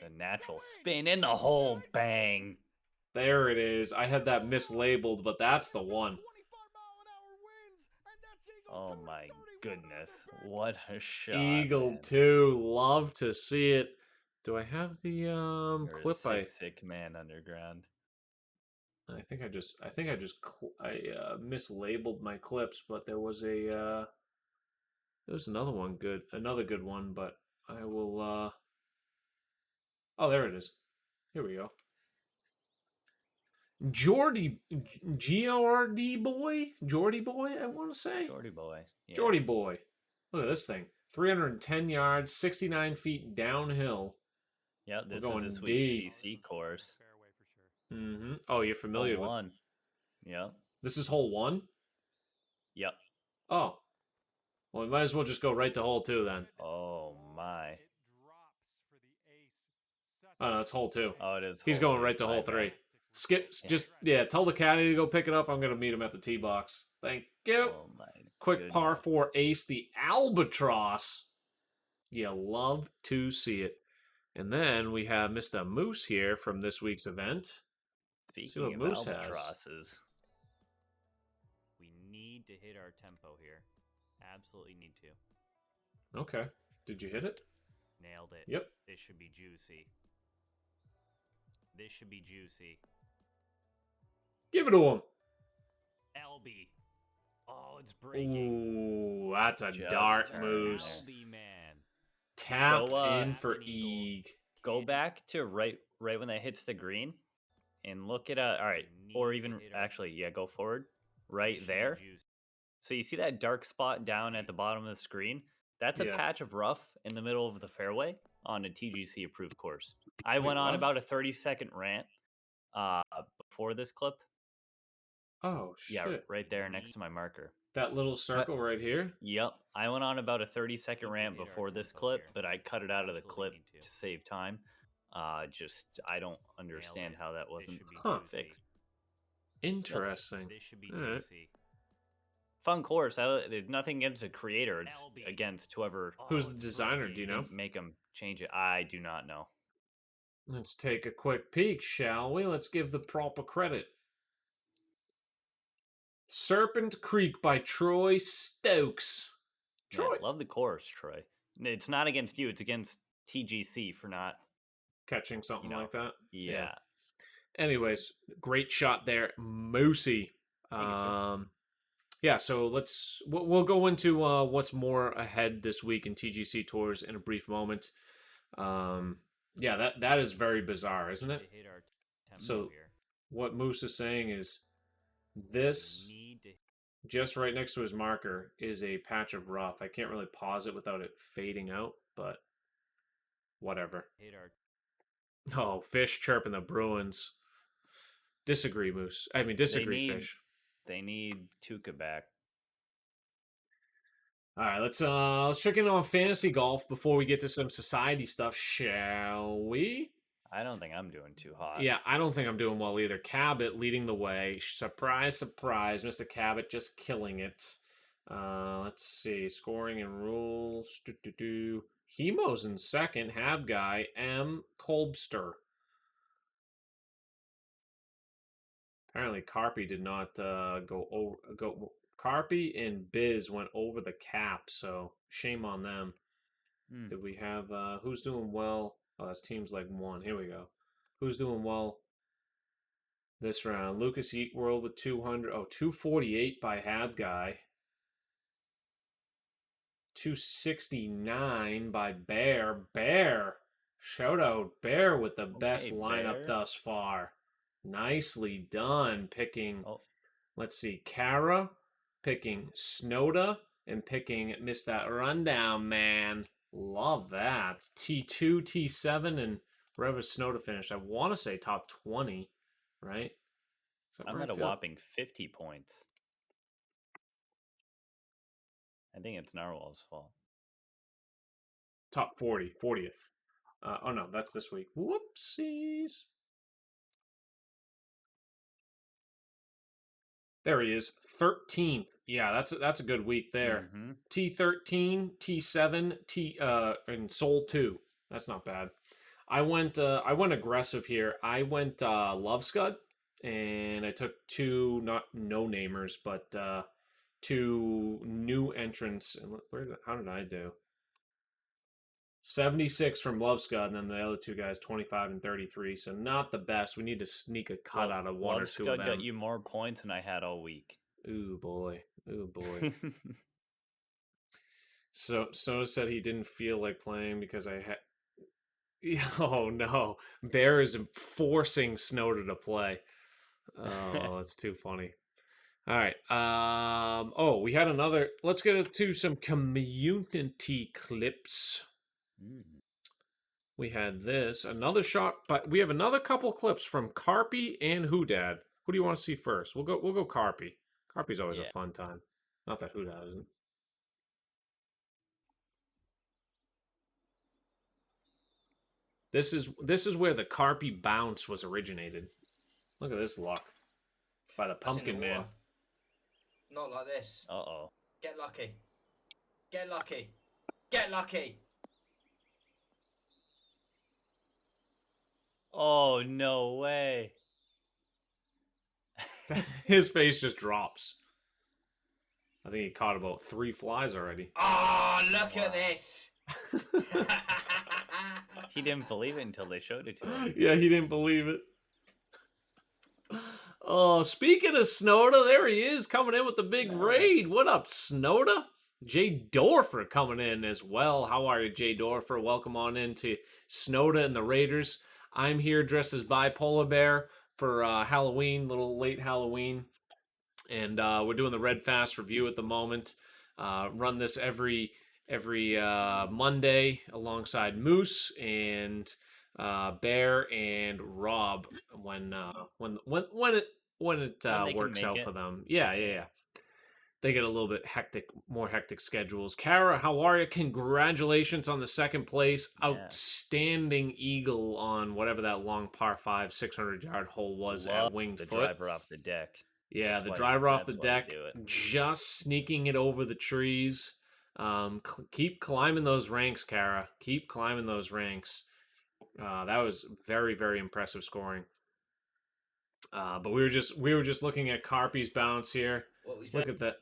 The natural spin in the hole. Bang. There it is. I had that mislabeled, but that's the one. Oh my goodness. What a shot. Eagle man. 2. Love to see it. Do I have the You're clip? a sick man, Underground. I think I just mislabeled my clips, but there was another one good, another good one, but I will oh, there it is. Here we go. Geordie boy, I want to say. Jordy boy. Yeah. Geordie boy. Look at this thing. 310 yards, 69 feet downhill. Yeah, this going is this deep. week's CC course. Mm-hmm. Oh, you're familiar with. Hole 1. Yep. This is hole 1. Yep. Oh, well, we might as well just go right to hole 2 then. Oh my. Oh, no, it's hole 2. Oh, it is. He's hole going 2. right to hole My 3. bad. Skip. Just tell the caddy to go pick it up. I'm gonna meet him at the tee box. Thank you. Oh my. Quick par goodness. 4 ace, the Albatross. You love to see it. And then we have Mr. Moose here from this week's event. Speaking of Moose has. albatrosses, we need to hit our tempo here. Absolutely need to. Okay. Did you hit it? Nailed it. Yep. This should be juicy. This should be juicy. Give it to him. LB. Oh, it's breaking. Ooh, that's a Just dart turn Moose. LB, man. Tap Go, in for an eagle. Eeg. Go back to right when that hits the green, and look at all right, or even actually, yeah, go forward, right there. So you see that dark spot down at the bottom of the screen? That's a Yeah. patch of rough in the middle of the fairway on a TGC approved course. I Wait, went on what? about a 30-second rant uh, before this clip. Oh, Yeah, shit. right there next to my marker. That little circle right here? Yep. I went on about a 30-second Need to rant hit our before this tempo clip, here. but I cut it out of the Absolutely clip need to to. save time. I don't understand it. how that This wasn't should be Huh. juicy. fixed. Interesting. This should be All right. juicy. Fun course. There's nothing against the creator. It's LB. against whoever Who's Oh, the it's designer? Do rookie. you know? didn't make them change it. I do not know. Let's take a quick peek, shall we? Let's give the proper credit. Serpent Creek by Troy Stokes. Troy. Yeah, love the course, Troy. It's not against you. It's against TGC for not Catching something know, like that. Yeah. Anyways, great shot there, Moosey. Thank you, sir. Yeah, so we'll go into what's more ahead this week in TGC Tours in a brief moment. Yeah, that is very bizarre, isn't it? To hit our tempo So here. what Moose is saying is this, Need to just right next to his marker, is a patch of rough. I can't really pause it without it fading out, but whatever. hit our Oh, fish chirping the Bruins. Disagree, Moose. I mean, disagree, Fish. They need Tuca back. All right, let's check in on fantasy golf before we get to some society stuff, shall we? I don't think I'm doing too hot. Yeah, I don't think I'm doing well either. Cabot leading the way. Surprise, surprise. Mr. Cabot just killing it. Let's see. Scoring and rules. Hemo's in second. Hab guy. M. Kolbster. Apparently, Carpy did not go. Carpy and Biz went over the cap, so shame on them. Did we have who's doing well? Oh, that's teams like one. Here we go. Who's doing well this round? Lucas Eat World with 200. Oh, 248 by Hab Guy. 269 by Bear. Bear. Shout out Bear with the best lineup Bear. thus far. Nicely done. Picking, let's see, Kara, picking Snowda, and picking Miss That Rundown Man. Love that. T2, T7, and wherever Snowda finished. I want to say top 20, right? I'm at a whopping 50 points. I think it's Narwhal's fault. Top 40, 40th. Oh no, that's this week. Whoopsies. There he is, 13th. Yeah, that's a good week there. Mm-hmm. T13, T7, and Soul 2. That's not bad. I went aggressive here. I went Love Scud, and I took two not no namers, but two new entrants. And how did I do? 76 from Love Scud, and then the other two guys 25 and 33. So not the best. We need to sneak a cut out of one or two of them. Got you more points than I had all week. Ooh boy. Ooh boy. So said he didn't feel like playing because I had. Oh no, Bear is forcing Snowda to play. Oh, that's too funny. All right. Oh, we had another. Let's get to some community clips. We had this, another shot, but we have another couple clips from Carpy and Hoodad. Who do you want to see first? We'll go Carpy. Carpy's always a fun time. Not that Hoodad isn't. This is where the Carpy bounce was originated. Look at this luck by the Pumpkin Man. Not like this. Uh-oh. Get lucky. Get lucky. Get lucky. Oh, no way. His face just drops. I think he caught about 3 flies already. Oh, look at this. He didn't believe it until they showed it to him. Yeah, he didn't believe it. Oh, speaking of Snowda, there he is coming in with the big raid. What up, Snowda? Jay Dorfer coming in as well. How are you, Jay Dorfer? Welcome on in to Snowda and the Raiders. I'm here dressed as Bipolar Bear for Halloween, little late Halloween. And we're doing the Red Fast review at the moment. Run this every Monday alongside Moose and Bear and Rob when it When they can works make out it. for them. Yeah. They get a little bit more hectic schedules. Kara, how are you? Congratulations on the second place. Yeah. Outstanding eagle on whatever that long par 5 600-yard hole was Love at Winged the Foot. driver off the deck. Yeah, That's the why- driver off the that's why they deck, do it. just sneaking it over the trees. Keep climbing those ranks, Kara. Keep climbing those ranks. That was very, very impressive scoring. But we were just looking at Carpy's bounce here. What we Look said. at that.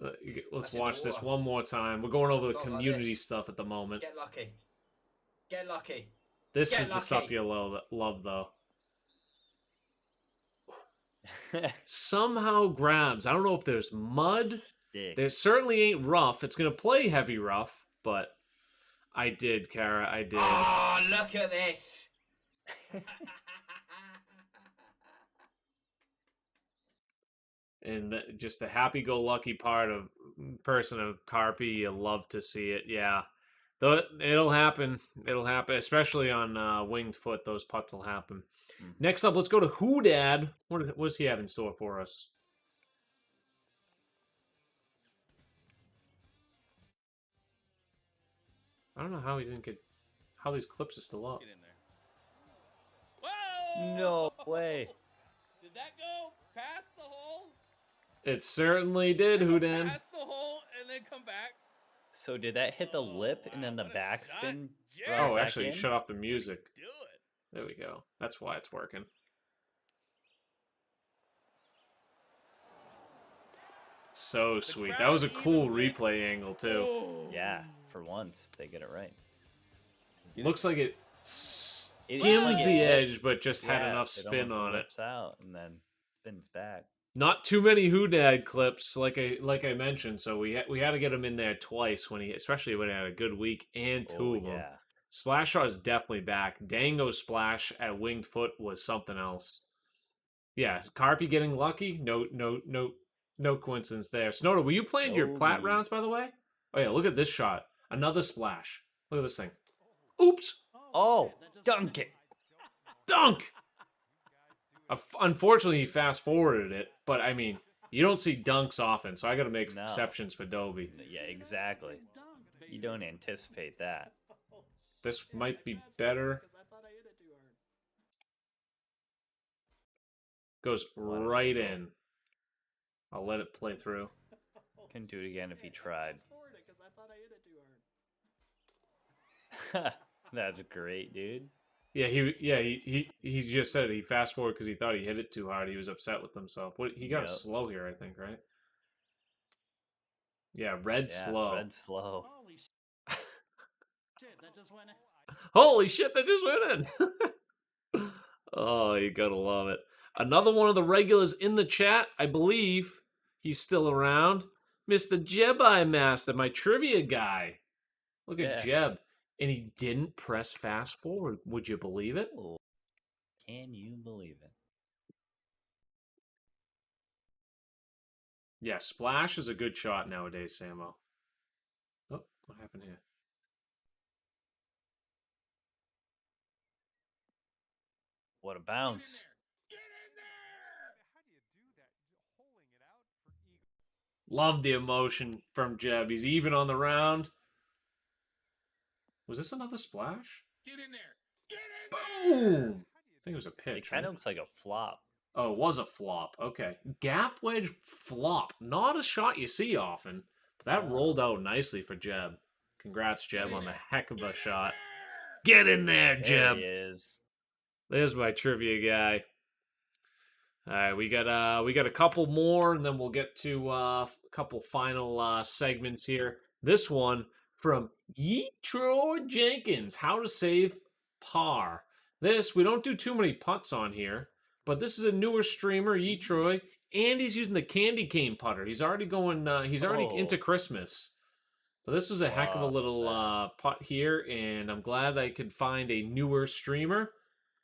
Let's That's in the watch this water. one more time. We're going over the Not like community this. stuff at the moment. Get lucky. Get lucky. This Get is the stuff lucky. you love, though. Somehow grabs. I don't know if there's mud. Stick. There certainly ain't rough. It's going to play heavy rough, but I did, Kara. I did. Oh, look at this. And just the happy-go-lucky person of Carpy, you love to see it. Yeah. It'll happen. It'll happen, especially on Winged Foot. Those putts will happen. Next up, let's go to Hoodad. What does he have in store for us? I don't know how he didn't get... How these clips are still up. Get in there. Whoa! No way. Did that go past the hole? It certainly did, Hoodad. Past the hole and then come back. So did that hit the lip and then the Wow, what a backspin? shot. brought it Oh, back actually, in? shut off the music. Do it. There we go. That's why it's working. So sweet. That was a crowd cool even went, replay angle, too. "Oh." Yeah, for once they get it right. Looks like it It skims looks like the it- edge, but just had Yeah, enough spin almost on it. whips out and then spins back. Not too many Hoodad clips, like I mentioned. So we had to get him in there twice especially when he had a good week, and two Oh, of them. yeah. Splash Shot is definitely back. Dango's splash at Winged Foot was something else. Yeah, Carpy getting lucky. No coincidence there. Snowda, were you playing your plat Nope. rounds, by the way? Oh yeah, look at this shot. Another splash. Look at this thing. Oops. Oh, dunk it. Dunk! Unfortunately, he fast-forwarded it, but, I mean, you don't see dunks often, so I gotta make No. exceptions for Dobie. Yeah, exactly. You don't anticipate that. This might be better. Goes right in. I'll let it play through. Couldn't do it again if he tried. That's great, dude. Yeah, he just said he fast forward because he thought he hit it too hard. He was upset with himself. He got Yep. a slow here, I think, right? Yeah, red Yeah, slow. red slow. Holy shit, that just went in. Holy shit, that just went in. Oh, you gotta love it. Another one of the regulars in the chat, I believe he's still around. Mr. Jebi Master, my trivia guy. Look at Jeb. And he didn't press fast forward. Would you believe it? Oh, can you believe it? Yeah, splash is a good shot nowadays, Samo. Oh, what happened here? What a bounce. Get in there! How do you do that? Holing it out for eagle. Love the emotion from Jeb. He's even on the round. Was this another splash? Get in there! Get in there! Boom! I think it was a pitch. It kind right? of looks like a flop. Oh, it was a flop. Okay. Gap wedge flop. Not a shot you see often. But that rolled out nicely for Jeb. Congrats, Jeb, on the heck of a shot. Get in there, There Jeb. he is. There's my trivia guy. All right, we got a couple more, and then we'll get to a couple final segments here. This one from Yeetroy Jenkins, how to save par. We don't do too many putts on here, but this is a newer streamer, Yeetroy, and he's using the candy cane putter. He's already going. He's already into Christmas. So this was a heck of a little putt here, and I'm glad I could find a newer streamer.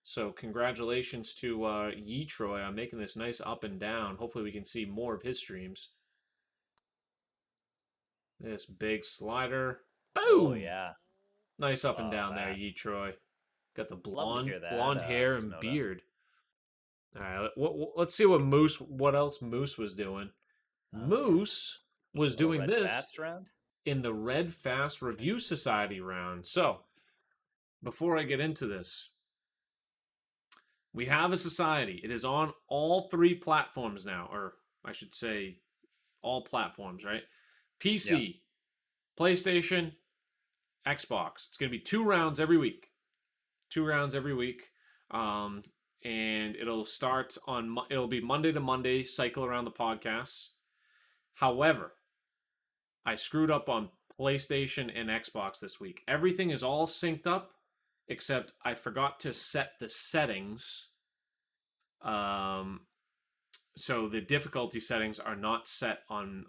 So congratulations to Yi Troy on making this nice up and down. Hopefully we can see more of his streams. This big slider. Boom! Oh, yeah. Nice up and Love down there, that. Yi Troy. Got the Love to blonde hear that, blonde hair and Sonoda. beard. All right, let's see what else Moose was doing. Moose was Little doing red this fast round? in the Red Fast Review Society round. So, before I get into this, we have a society. It is on all 3 platforms now, or I should say all platforms, right? PC, PlayStation, Xbox. It's going to be 2 rounds every week. 2 rounds every week. And it'll start on, it'll be Monday to Monday, cycle around the podcasts. However, I screwed up on PlayStation and Xbox this week. Everything is all synced up, except I forgot to set the settings. So the difficulty settings are not set on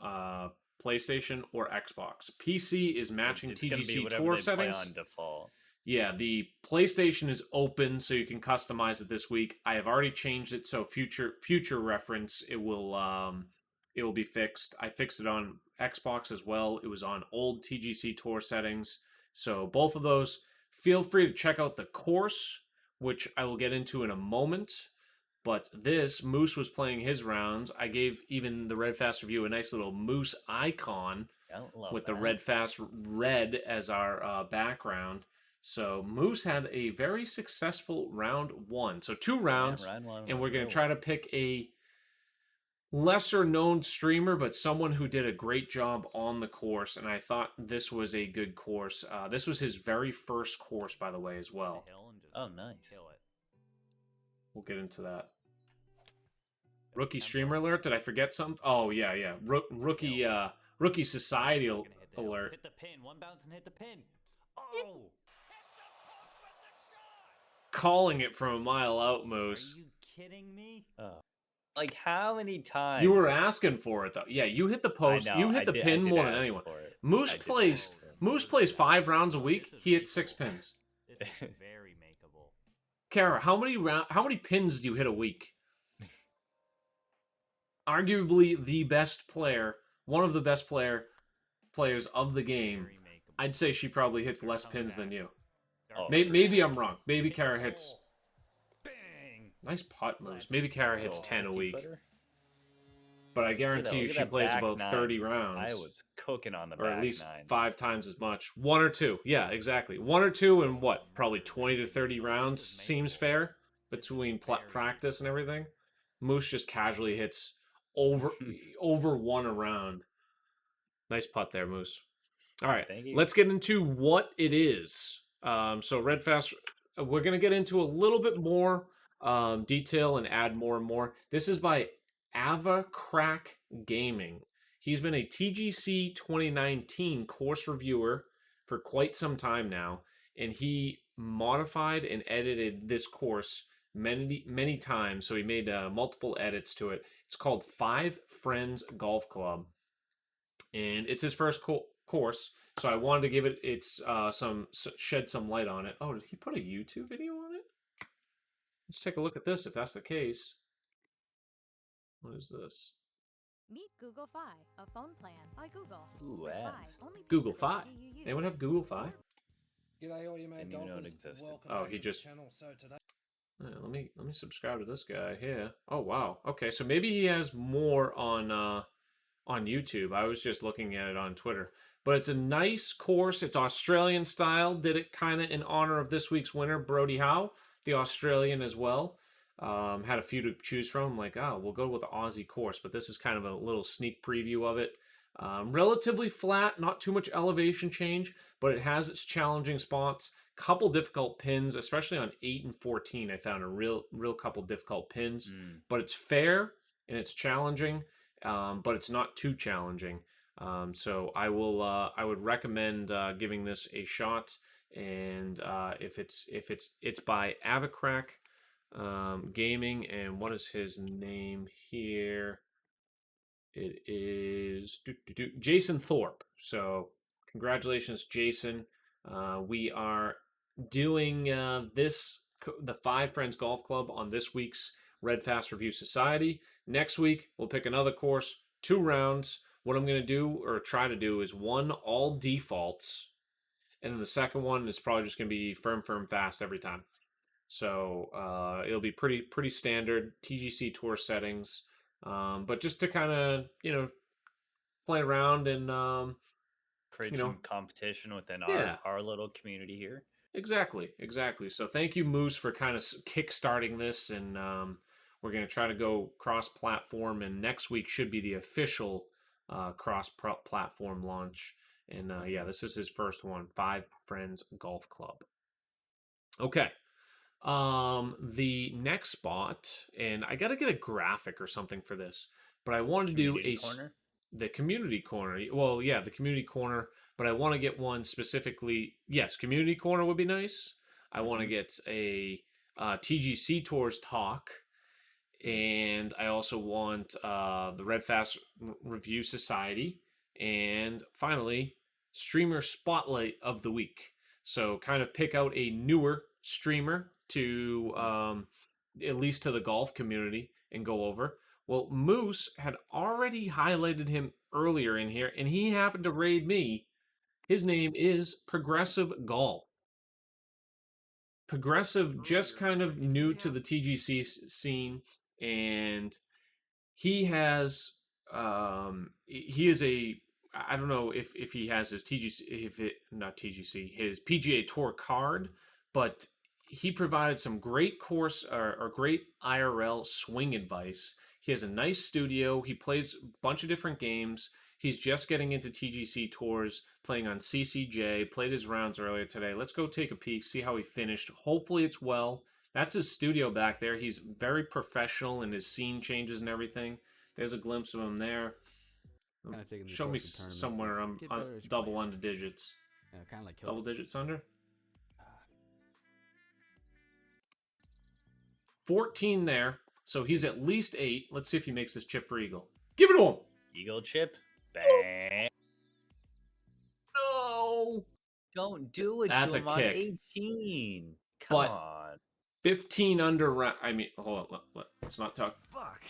PlayStation or Xbox. PC is matching It's gonna be TGC whatever Tour they play settings. on default. Yeah, the PlayStation is open, so you can customize it this week. I have already changed it, so future reference, it will be fixed. I fixed it on Xbox as well. It was on old TGC Tour settings. So both of those. Feel free to check out the course, which I will get into in a moment. But this, Moose was playing his rounds. I gave even the Red Fast Review a nice little Moose icon with the Red Fast red as our background. So Moose had a very successful round 1. So 2 rounds, and we're going to try to pick a lesser known streamer, but someone who did a great job on the course, and I thought this was a good course. This was his very first course, by the way, as well. Oh, nice. We'll get into that. Rookie streamer alert? Did I forget something? Oh, yeah. Rookie society alert. Hit the pin. One bounce and hit the pin. Oh! Calling it from a mile out, Moose. Are you kidding me? Like, how many times? You were asking for it, though. Yeah, you hit the post. You hit the pin more than anyone. Moose plays 5 rounds a week. He hits 6 pins. This is very makeable. Kara, how many pins do you hit a week? Arguably the best player, one of the best players of the game. I'd say she probably hits less pins than you. Oh, Maybe I'm wrong. Maybe Kara hits. Bang! Nice putt, Moose. Maybe Kara hits 10 a week. Footer? But I guarantee you she plays about 30 rounds. I was cooking on the or back at least 9. 5 times as much. 1 or 2. Yeah, exactly. 1 or 2 and what? Probably 20 to 30 rounds seems fair between practice and everything. Moose just casually hits over 1 a round. Nice putt there, Moose. All right, let's get into what it is. So Red Fast, we're going to get into a little bit more detail and add more and more. This is by Avakrak Gaming. He's been a TGC 2019 course reviewer for quite some time now, and he modified and edited this course many times. So he made multiple edits to it. It's called 5 Friends Golf Club, and it's his first course. So I wanted to give it shed some light on it. Oh, did he put a YouTube video on it? Let's take a look at this if that's the case. What is this? Meet Google Fi, a phone plan by Google. Ooh, With ads. Fi, only Google people Fi. that you Anyone use. have Google Fi? G'day all you mad Didn't even know it golfers. existed. Welcome Oh, back he to just- the channel. So today Let me subscribe to this guy here. Oh wow. Okay, so maybe he has more on YouTube. I was just looking at it on Twitter. But it's a nice course. It's Australian style. Did it kind of in honor of this week's winner, Brody Howe, the Australian as well. Had a few to choose from. Like, we'll go with the Aussie course. But this is kind of a little sneak preview of it. Relatively flat, not too much elevation change, but it has its challenging spots. Couple difficult pins, especially on 8 and 14. I found a real couple difficult pins. But it's fair and it's challenging, but it's not too challenging. So I would recommend giving this a shot. And if it's by Avakrak Gaming, and what is his name here? It is Jason Thorpe. So congratulations, Jason. We are doing this the 5 Friends Golf Club on this week's Red Fast Review Society. Next week, we'll pick another course, 2 rounds. What I'm going to do, or try to do, is 1 all defaults, and then the second one is probably just going to be firm, fast every time. So it'll be pretty standard TGC Tour settings, but just to kind of play around and Create some competition within yeah. our little community here. Exactly. So thank you, Moose, for kind of kickstarting this, and we're going to try to go cross-platform, and next week should be the official cross-platform launch. And yeah, this is his first one, 5 Friends Golf Club. Okay. The next spot, and I got to get a graphic or something for this, but I wanted to do the community corner. Well, yeah, the community corner, but I want to get one specifically. Yes, community corner would be nice. I want to get a TGC Tours talk, and I also want the Red Fast Review Society, and finally, streamer spotlight of the week. So kind of pick out a newer streamer to at least to the golf community and go over. Well, Moose had already highlighted him earlier in here, and he happened to raid me. His name is Progressive Golf. Progressive, just kind of new to the TGC scene, and he has he is a, I don't know if he has his his PGA Tour card, but he provided some great course or great IRL swing advice. He has a nice studio. He plays a bunch of different games. He's just getting into TGC Tours, playing on CCJ, played his rounds earlier today. Let's go take a peek, see how he finished. Hopefully it's well. That's his studio back there. He's very professional in his scene changes and everything. There's a glimpse of him there. Show me somewhere I'm double under digits. Kind of like double digits under. 14 there. So he's at least 8. Let's see if he makes this chip for Eagle. Give it to him. Eagle chip. Bang. No. Don't do it. That's to him a kick. On 18. Come on. 15 under. I mean, hold on. Let's not talk. Fuck.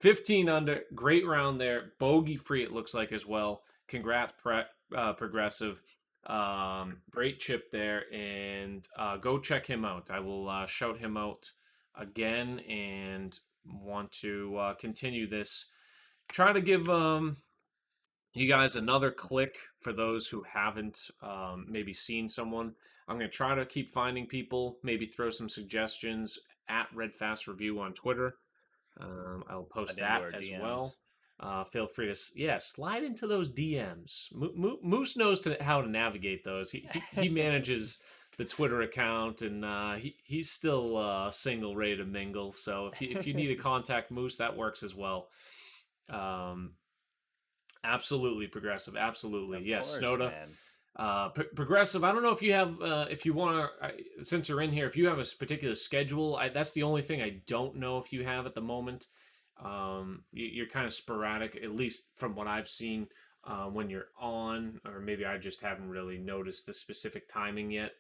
15 under. Great round there. Bogey free, it looks like, as well. Congrats, Progressive. Great chip there. And go check him out. I will shout him out again and want to continue this. Try to give you guys another click for those who haven't maybe seen someone. I'm going to try to keep finding people, maybe throw some suggestions at Red Fast Review on Twitter. I'll post that as DMs. Well. Feel free to, slide into those DMs. Moose knows how to navigate those. He manages the Twitter account, and he's still single, ready to mingle. So if you need to contact Moose, that works as well. Absolutely, Progressive. Absolutely. Yes, Snowda. Progressive, I don't know if you have, if you want to, since you're in here, if you have a particular schedule. That's the only thing I don't know if you have at the moment. You're kind of sporadic, at least from what I've seen, when you're on, or maybe I just haven't really noticed the specific timing yet.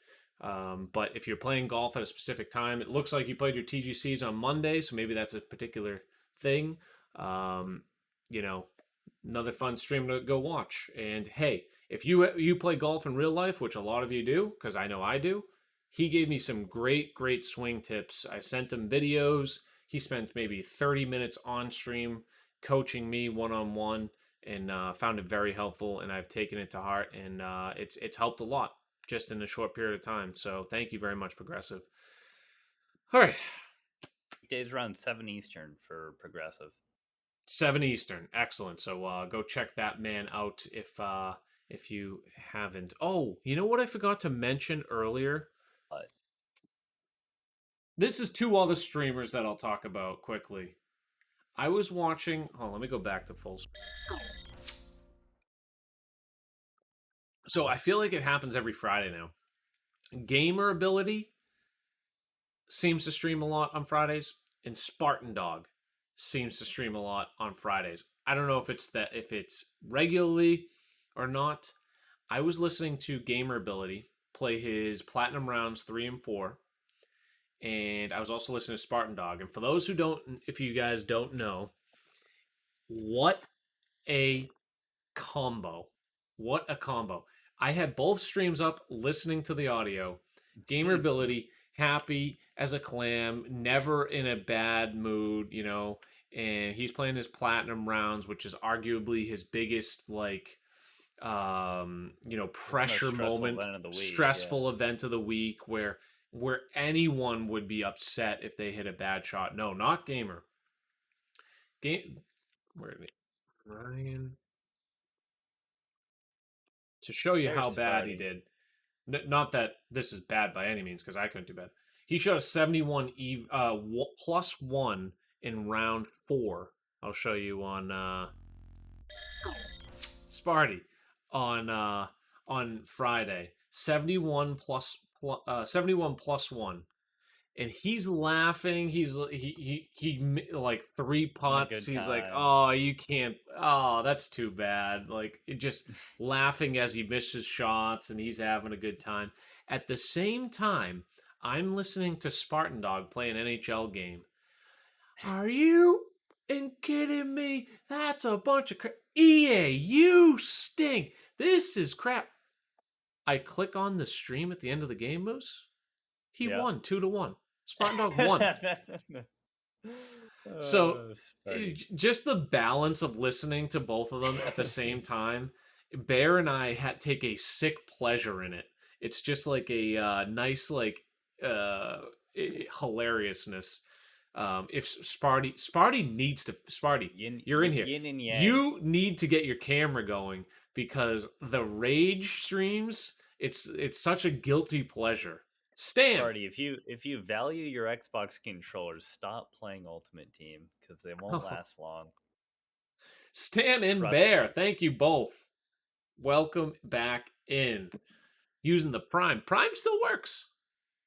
But if you're playing golf at a specific time, it looks like you played your TGCs on Monday, so maybe that's a particular thing. Another fun stream to go watch. And hey, if you play golf in real life, which a lot of you do, because I know I do, he gave me some great swing tips. I sent him videos. He spent maybe 30 minutes on stream coaching me one-on-one, and found it very helpful, and I've taken it to heart, and it's helped a lot just in a short period of time. So thank you very much, Progressive. All right. Days around 7 Eastern for Progressive. 7 Eastern. Excellent. So go check that man out if you haven't. Oh, you know what I forgot to mention earlier? What? This is 2 other streamers that I'll talk about quickly. I was watching... Hold on, let me go back to full screen. So I feel like it happens every Friday now. Gamer Ability seems to stream a lot on Fridays, and Spartan Dog seems to stream a lot on Fridays. I don't know if it's regularly or not. I was listening to Gamer Ability play his Platinum Rounds 3 and 4. And I was also listening to Spartan Dog. And for those who don't, if you guys don't know, what a combo. What a combo. I had both streams up listening to the audio. Gamer ability, happy as a clam, never in a bad mood, you know. And he's playing his Platinum Rounds, which is arguably his biggest, like, you know, pressure moment, stressful event of the week, where anyone would be upset if they hit a bad shot. No, not Gamer. Where are they? Ryan. To show you how bad he did. Not that this is bad by any means, because I couldn't do bad. He shot a 71 +1 in round 4. I'll show you on Sparty on Friday. 71 +1. And he's laughing. He like 3 putts. He's like, oh, you can't. Oh, that's too bad. Like, just laughing as he misses shots, and he's having a good time. At the same time, I'm listening to Spartan Dog play an NHL game. Are you kidding me? That's a bunch of crap. EA, you stink. This is crap. I click on the stream at the end of the game, Moose. He won 2-1. Spartan Dog won. So just the balance of listening to both of them at the same time, Bear and I take a sick pleasure in it. It's just like a nice, like, hilariousness. If Sparty needs to, you're in here. You need to get your camera going, because the rage streams, it's such a guilty pleasure. Stan, Party, if you value your Xbox controllers, stop playing Ultimate Team, because they won't last long. Stan and Bear, thank you both. Welcome back in. Using the Prime. Prime still works,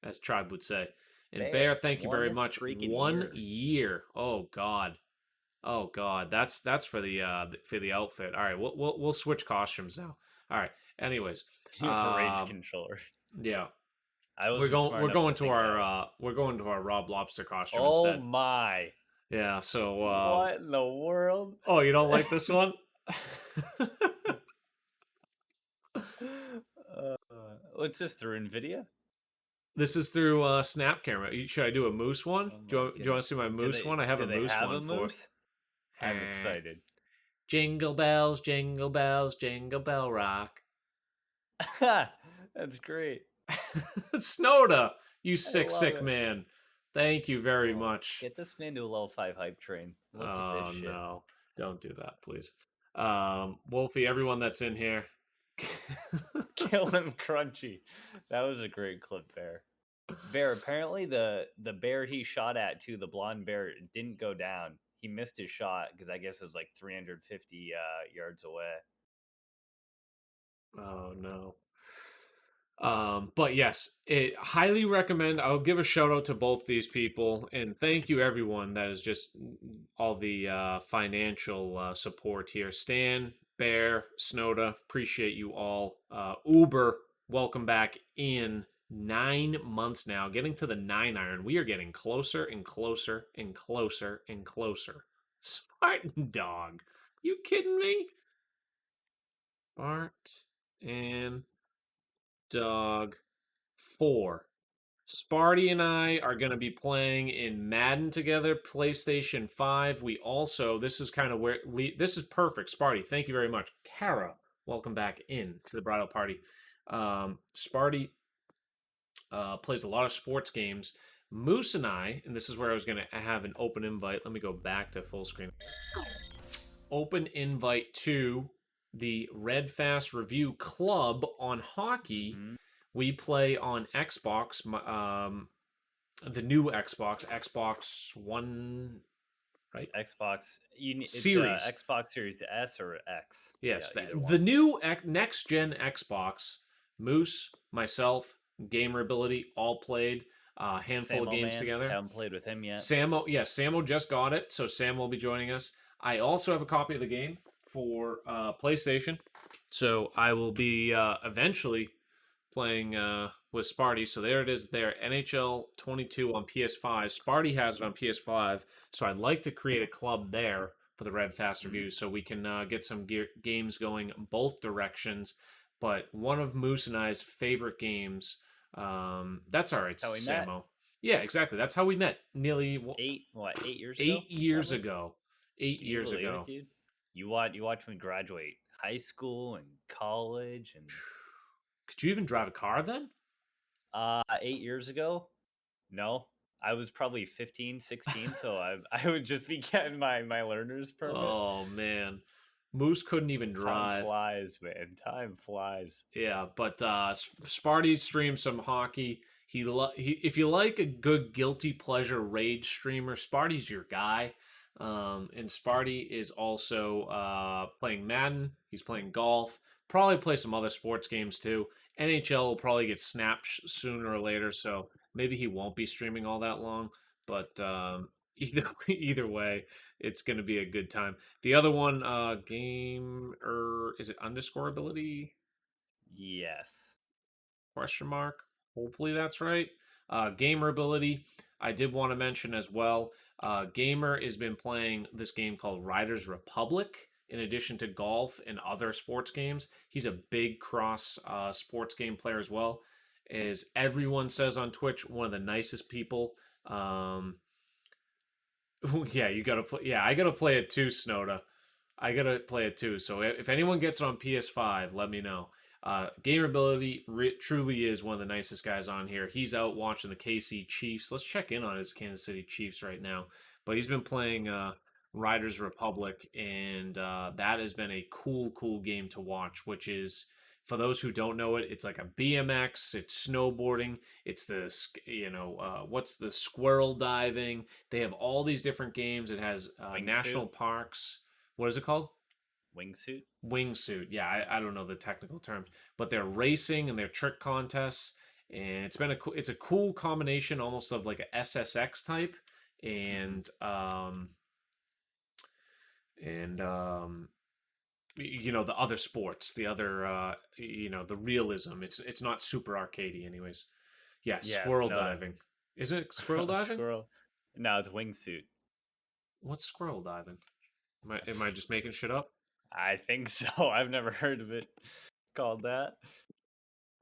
as Tribe would say. And Bear, thank you very much. 1 year. Oh God. Oh God. That's for the outfit. All right, we'll switch costumes now. All right. Anyways, Rage controller. Yeah. We're going to our Rob Lobster costume instead. Oh my. Yeah, so what in the world? Oh, you don't like this one? What's this, through NVIDIA? This is through Snap Camera. Should I do a moose one? Do you want to see my moose one? I have a moose one for it. I'm excited. Jingle bells, jingle bells, jingle bell rock. That's great. Snowda, you sick man. Thank you very much. Get this man to a level 5 hype train. Look at this shit. No. Don't do that, please. Wolfie, everyone that's in here. Kill him, Crunchy. That was a great clip, Bear. Bear, apparently the bear he shot at, too, the blonde bear, didn't go down. He missed his shot because I guess it was like 350 yards away. Oh, no. But yes, highly recommend. I'll give a shout out to both these people, and thank you everyone that is just all the financial support here. Stan, Bear, Snowda, appreciate you all. Uber, welcome back in. 9 months now, getting to the 9 iron. We are getting closer and closer and closer and closer. Spartan Dog, you kidding me? Bart and Dog 4. Sparty and I are going to be playing in Madden together, PlayStation 5. We also, this is kind of where this is perfect. Sparty, thank you very much. Kara, welcome back in to the bridal party. Sparty plays a lot of sports games. Moose and I, and this is where I was going to have an open invite. Let me go back to full screen. Open invite to the Red Fast Review Club on hockey. Mm-hmm. We play on Xbox, the new Xbox One, right? Xbox Series. Xbox Series S or X. Yes, yeah, the new next gen Xbox. Moose, myself, Gamer Ability, all played a handful of games together. I haven't played with him yet. Samo just got it, so Sam will be joining us. I also have a copy of the game for PlayStation, so I will be eventually playing with Sparty. So there it is there, NHL 22 on PS5. Sparty has it on PS5, so I'd like to create a club there for the Red Fast reviews so we can get some games going both directions. But one of Moose and I's favorite games, that's all right, How we met. Samo. Yeah, exactly. That's how we met. Nearly 8 years ago? 8 years Probably? ago. Can you believe ago. it, dude? You watch me graduate high school and college and Could you even drive a car then? 8 years ago? No. I was probably 15, 16, so I would just be getting my learner's permit. Oh man, Moose couldn't even Time drive. flies, man. Time flies. Yeah, but Sparty streams some hockey. If you like a good guilty pleasure rage streamer, Sparty's your guy. And Sparty is also playing Madden. He's playing golf. Probably play some other sports games too. NHL will probably get snapped sooner or later, so maybe he won't be streaming all that long. But either way, it's going to be a good time. The other one, is it underscore ability? Yes. Question mark. Hopefully that's right. Gamer ability. I did want to mention as well. Gamer has been playing this game called Riders Republic. In addition to golf and other sports games, he's a big cross sports game player as well. As everyone says on Twitch, one of the nicest people. Yeah, you gotta play. Yeah, I gotta play it too, Snowda. I gotta play it too. So if anyone gets it on PS5, let me know. Gamer ability truly is one of the nicest guys on here. He's out watching the KC Chiefs. Let's check in on his Kansas City Chiefs right now. But he's been playing Riders Republic, and that has been a cool game to watch. Which is, for those who don't know it, it's like a BMX. It's snowboarding. It's the what's the squirrel diving. They have all these different games. It has national parks. What is it called? Wingsuit? Wingsuit. Yeah, I don't know the technical terms, but they're racing and they're trick contests, and it's a cool combination, almost of like a SSX type, and the other sports, the other the realism. It's not super arcadey, anyways. Yeah, Yes, squirrel no. diving. Is it squirrel diving? Squirrel. No, it's wingsuit. What's squirrel diving? Am I just making shit up? I think so. I've never heard of it called that.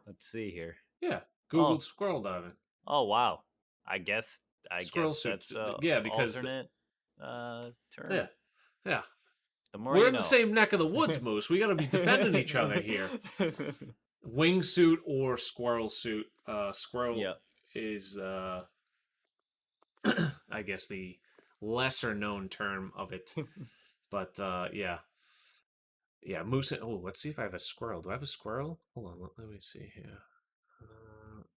Let's see here. Yeah, Googled squirrel diving. Oh wow. I guess Squirrel suit. that's Because alternate term. Yeah. The more We're you in know. the same neck of the woods, Moose. We got to be defending each other here. Wingsuit or squirrel suit. Squirrel is, I guess, the lesser known term of it. But yeah, Moose. Oh, let's see if I have a squirrel. Do I have a squirrel? Hold on, let me see here.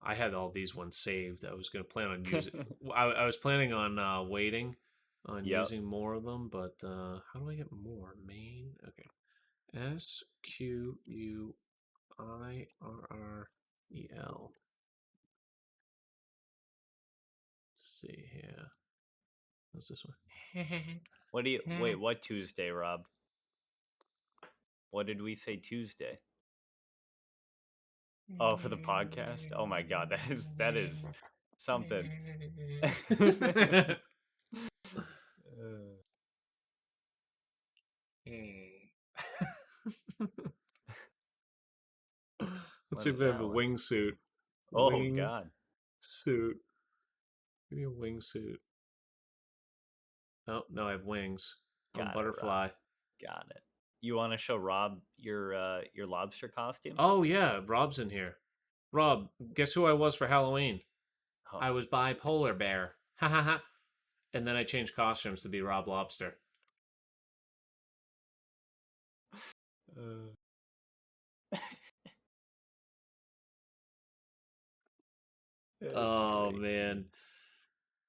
I had all these ones saved. I was going to plan on using. I was planning on waiting on using more of them, but how do I get more? Main. Okay. SQUIRREL. Let's see here. What's this one? Wait, what Tuesday, Rob? What did we say Tuesday? Oh, for the podcast? Oh my god, that is something. Let's see if I have a wingsuit. Oh god. Suit. Give me a wingsuit. Oh, no, I have wings. I'm butterfly. Got it. You want to show Rob your lobster costume? Oh yeah, Rob's in here. Rob, guess who I was for Halloween? Oh. I was bipolar bear. Ha ha ha. And then I changed costumes to be Rob Lobster. Oh man.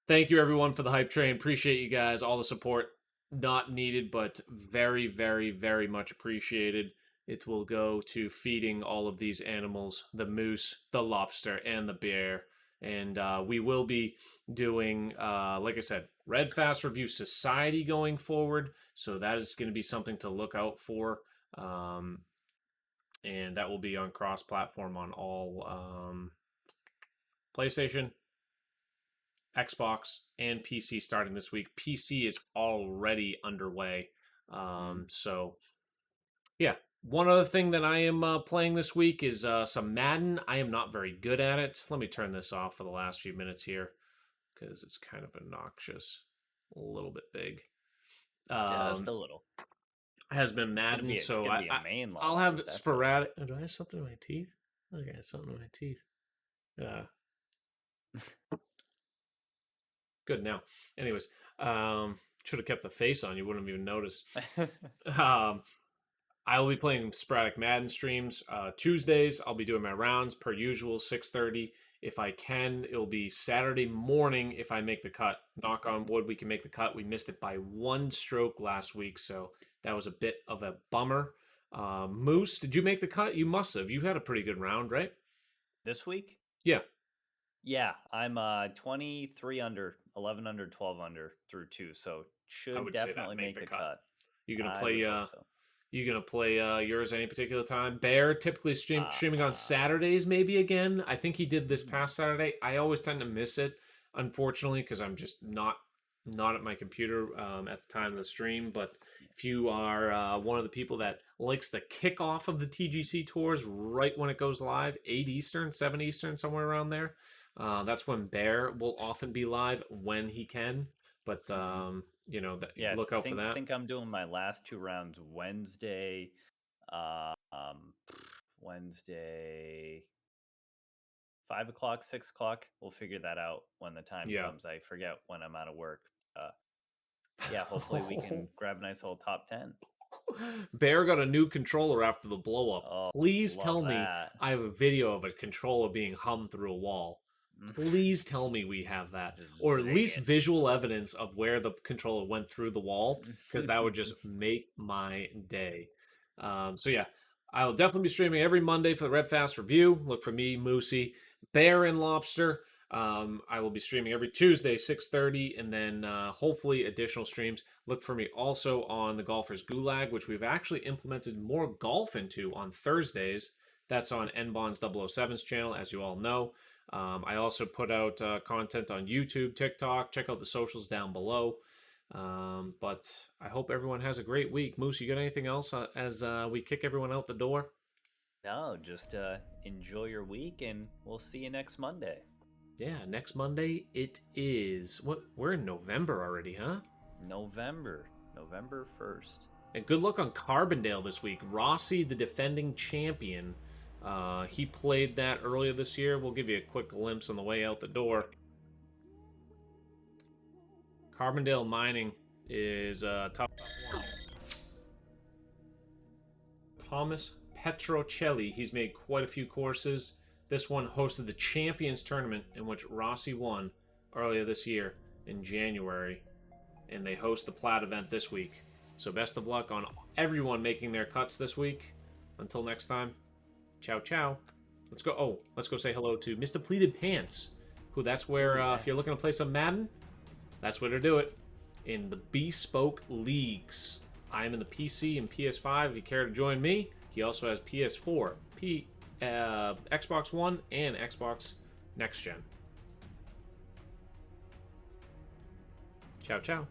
Thank you everyone for the hype train. Appreciate you guys. All the support. Not needed, but very, very, very much appreciated. It will go to feeding all of these animals, the moose, the lobster, and the bear. And we will be doing, like I said, Red Fast Review Society going forward. So that is going to be something to look out for. and that will be on cross-platform on all PlayStation, Xbox, and PC starting this week. PC is already underway. So, yeah. One other thing that I am playing this week is some Madden. I am not very good at it. Let me turn this off for the last few minutes here because it's kind of obnoxious. A little bit big. Just a little. Has been Madden, It's so gonna be a main I'll lawsuit, have that's sporadic. Oh, do I have something in my teeth? I think I have something in my teeth. Good now. Anyways, should have kept the face on. You wouldn't have even noticed. I will be playing sporadic Madden streams. Tuesdays, I'll be doing my rounds per usual, 6:30. If I can, it'll be Saturday morning if I make the cut. Knock on wood, we can make the cut. We missed it by 1 stroke last week, so that was a bit of a bummer. Moose, did you make the cut? You must have. You had a pretty good round, right? This week? Yeah. Yeah, I'm 23 under, 11 under, 12 under through 2, so should would say that definitely make the cut. You gonna I play? would hope so. You gonna play yours any particular time? Bear typically streaming on Saturdays, maybe again. I think he did this past Saturday. I always tend to miss it, unfortunately, because I'm just not at my computer at the time of the stream. But if you are one of the people that likes the kickoff of the TGC Tours right when it goes live, 8 Eastern, 7 Eastern, somewhere around there, that's when Bear will often be live when he can. But you know, look out for that. I think I'm doing my last 2 rounds Wednesday. Wednesday, 5 o'clock, 6 o'clock. We'll figure that out when the time comes. I forget when I'm out of work. Yeah, hopefully we can grab a nice little top 10. Bear got a new controller after the blow up. Oh, Please tell me that. I have a video of a controller being hummed through a wall. Please tell me we have that, or at least visual evidence of where the controller went through the wall, because that would just make my day. So yeah, I'll definitely be streaming every Monday for the Red Fast review. Look for me, Moosey, Bear, and Lobster. I will be streaming every Tuesday, 6:30, and then hopefully additional streams. Look for me also on the Golfers Gulag, which we've actually implemented more golf into on Thursdays. That's on NBonds 007's channel, as you all know. I also put out content on YouTube, TikTok. Check out the socials down below. But I hope everyone has a great week. Moose, you got anything else as we kick everyone out the door? No, just enjoy your week, and we'll see you next Monday. Yeah, next Monday it is. What? We're in November already, huh? November 1st. And good luck on Carbondale this week. Rossi, the defending champion. He played that earlier this year. We'll give you a quick glimpse on the way out the door. Carbondale Mining is top one. Thomas Petrocelli. He's made quite a few courses. This one hosted the Champions Tournament, in which Rossi won earlier this year in January. And they host the Plaid event this week. So best of luck on everyone making their cuts this week. Until next time. Ciao, ciao. Let's go. Oh, let's go say hello to Mr. Pleated Pants. Who, that's where, if you're looking to play some Madden, that's where to do it. In the Bespoke Leagues. I am in the PC and PS5. If you care to join me, he also has PS4, Xbox One, and Xbox Next Gen. Ciao, ciao.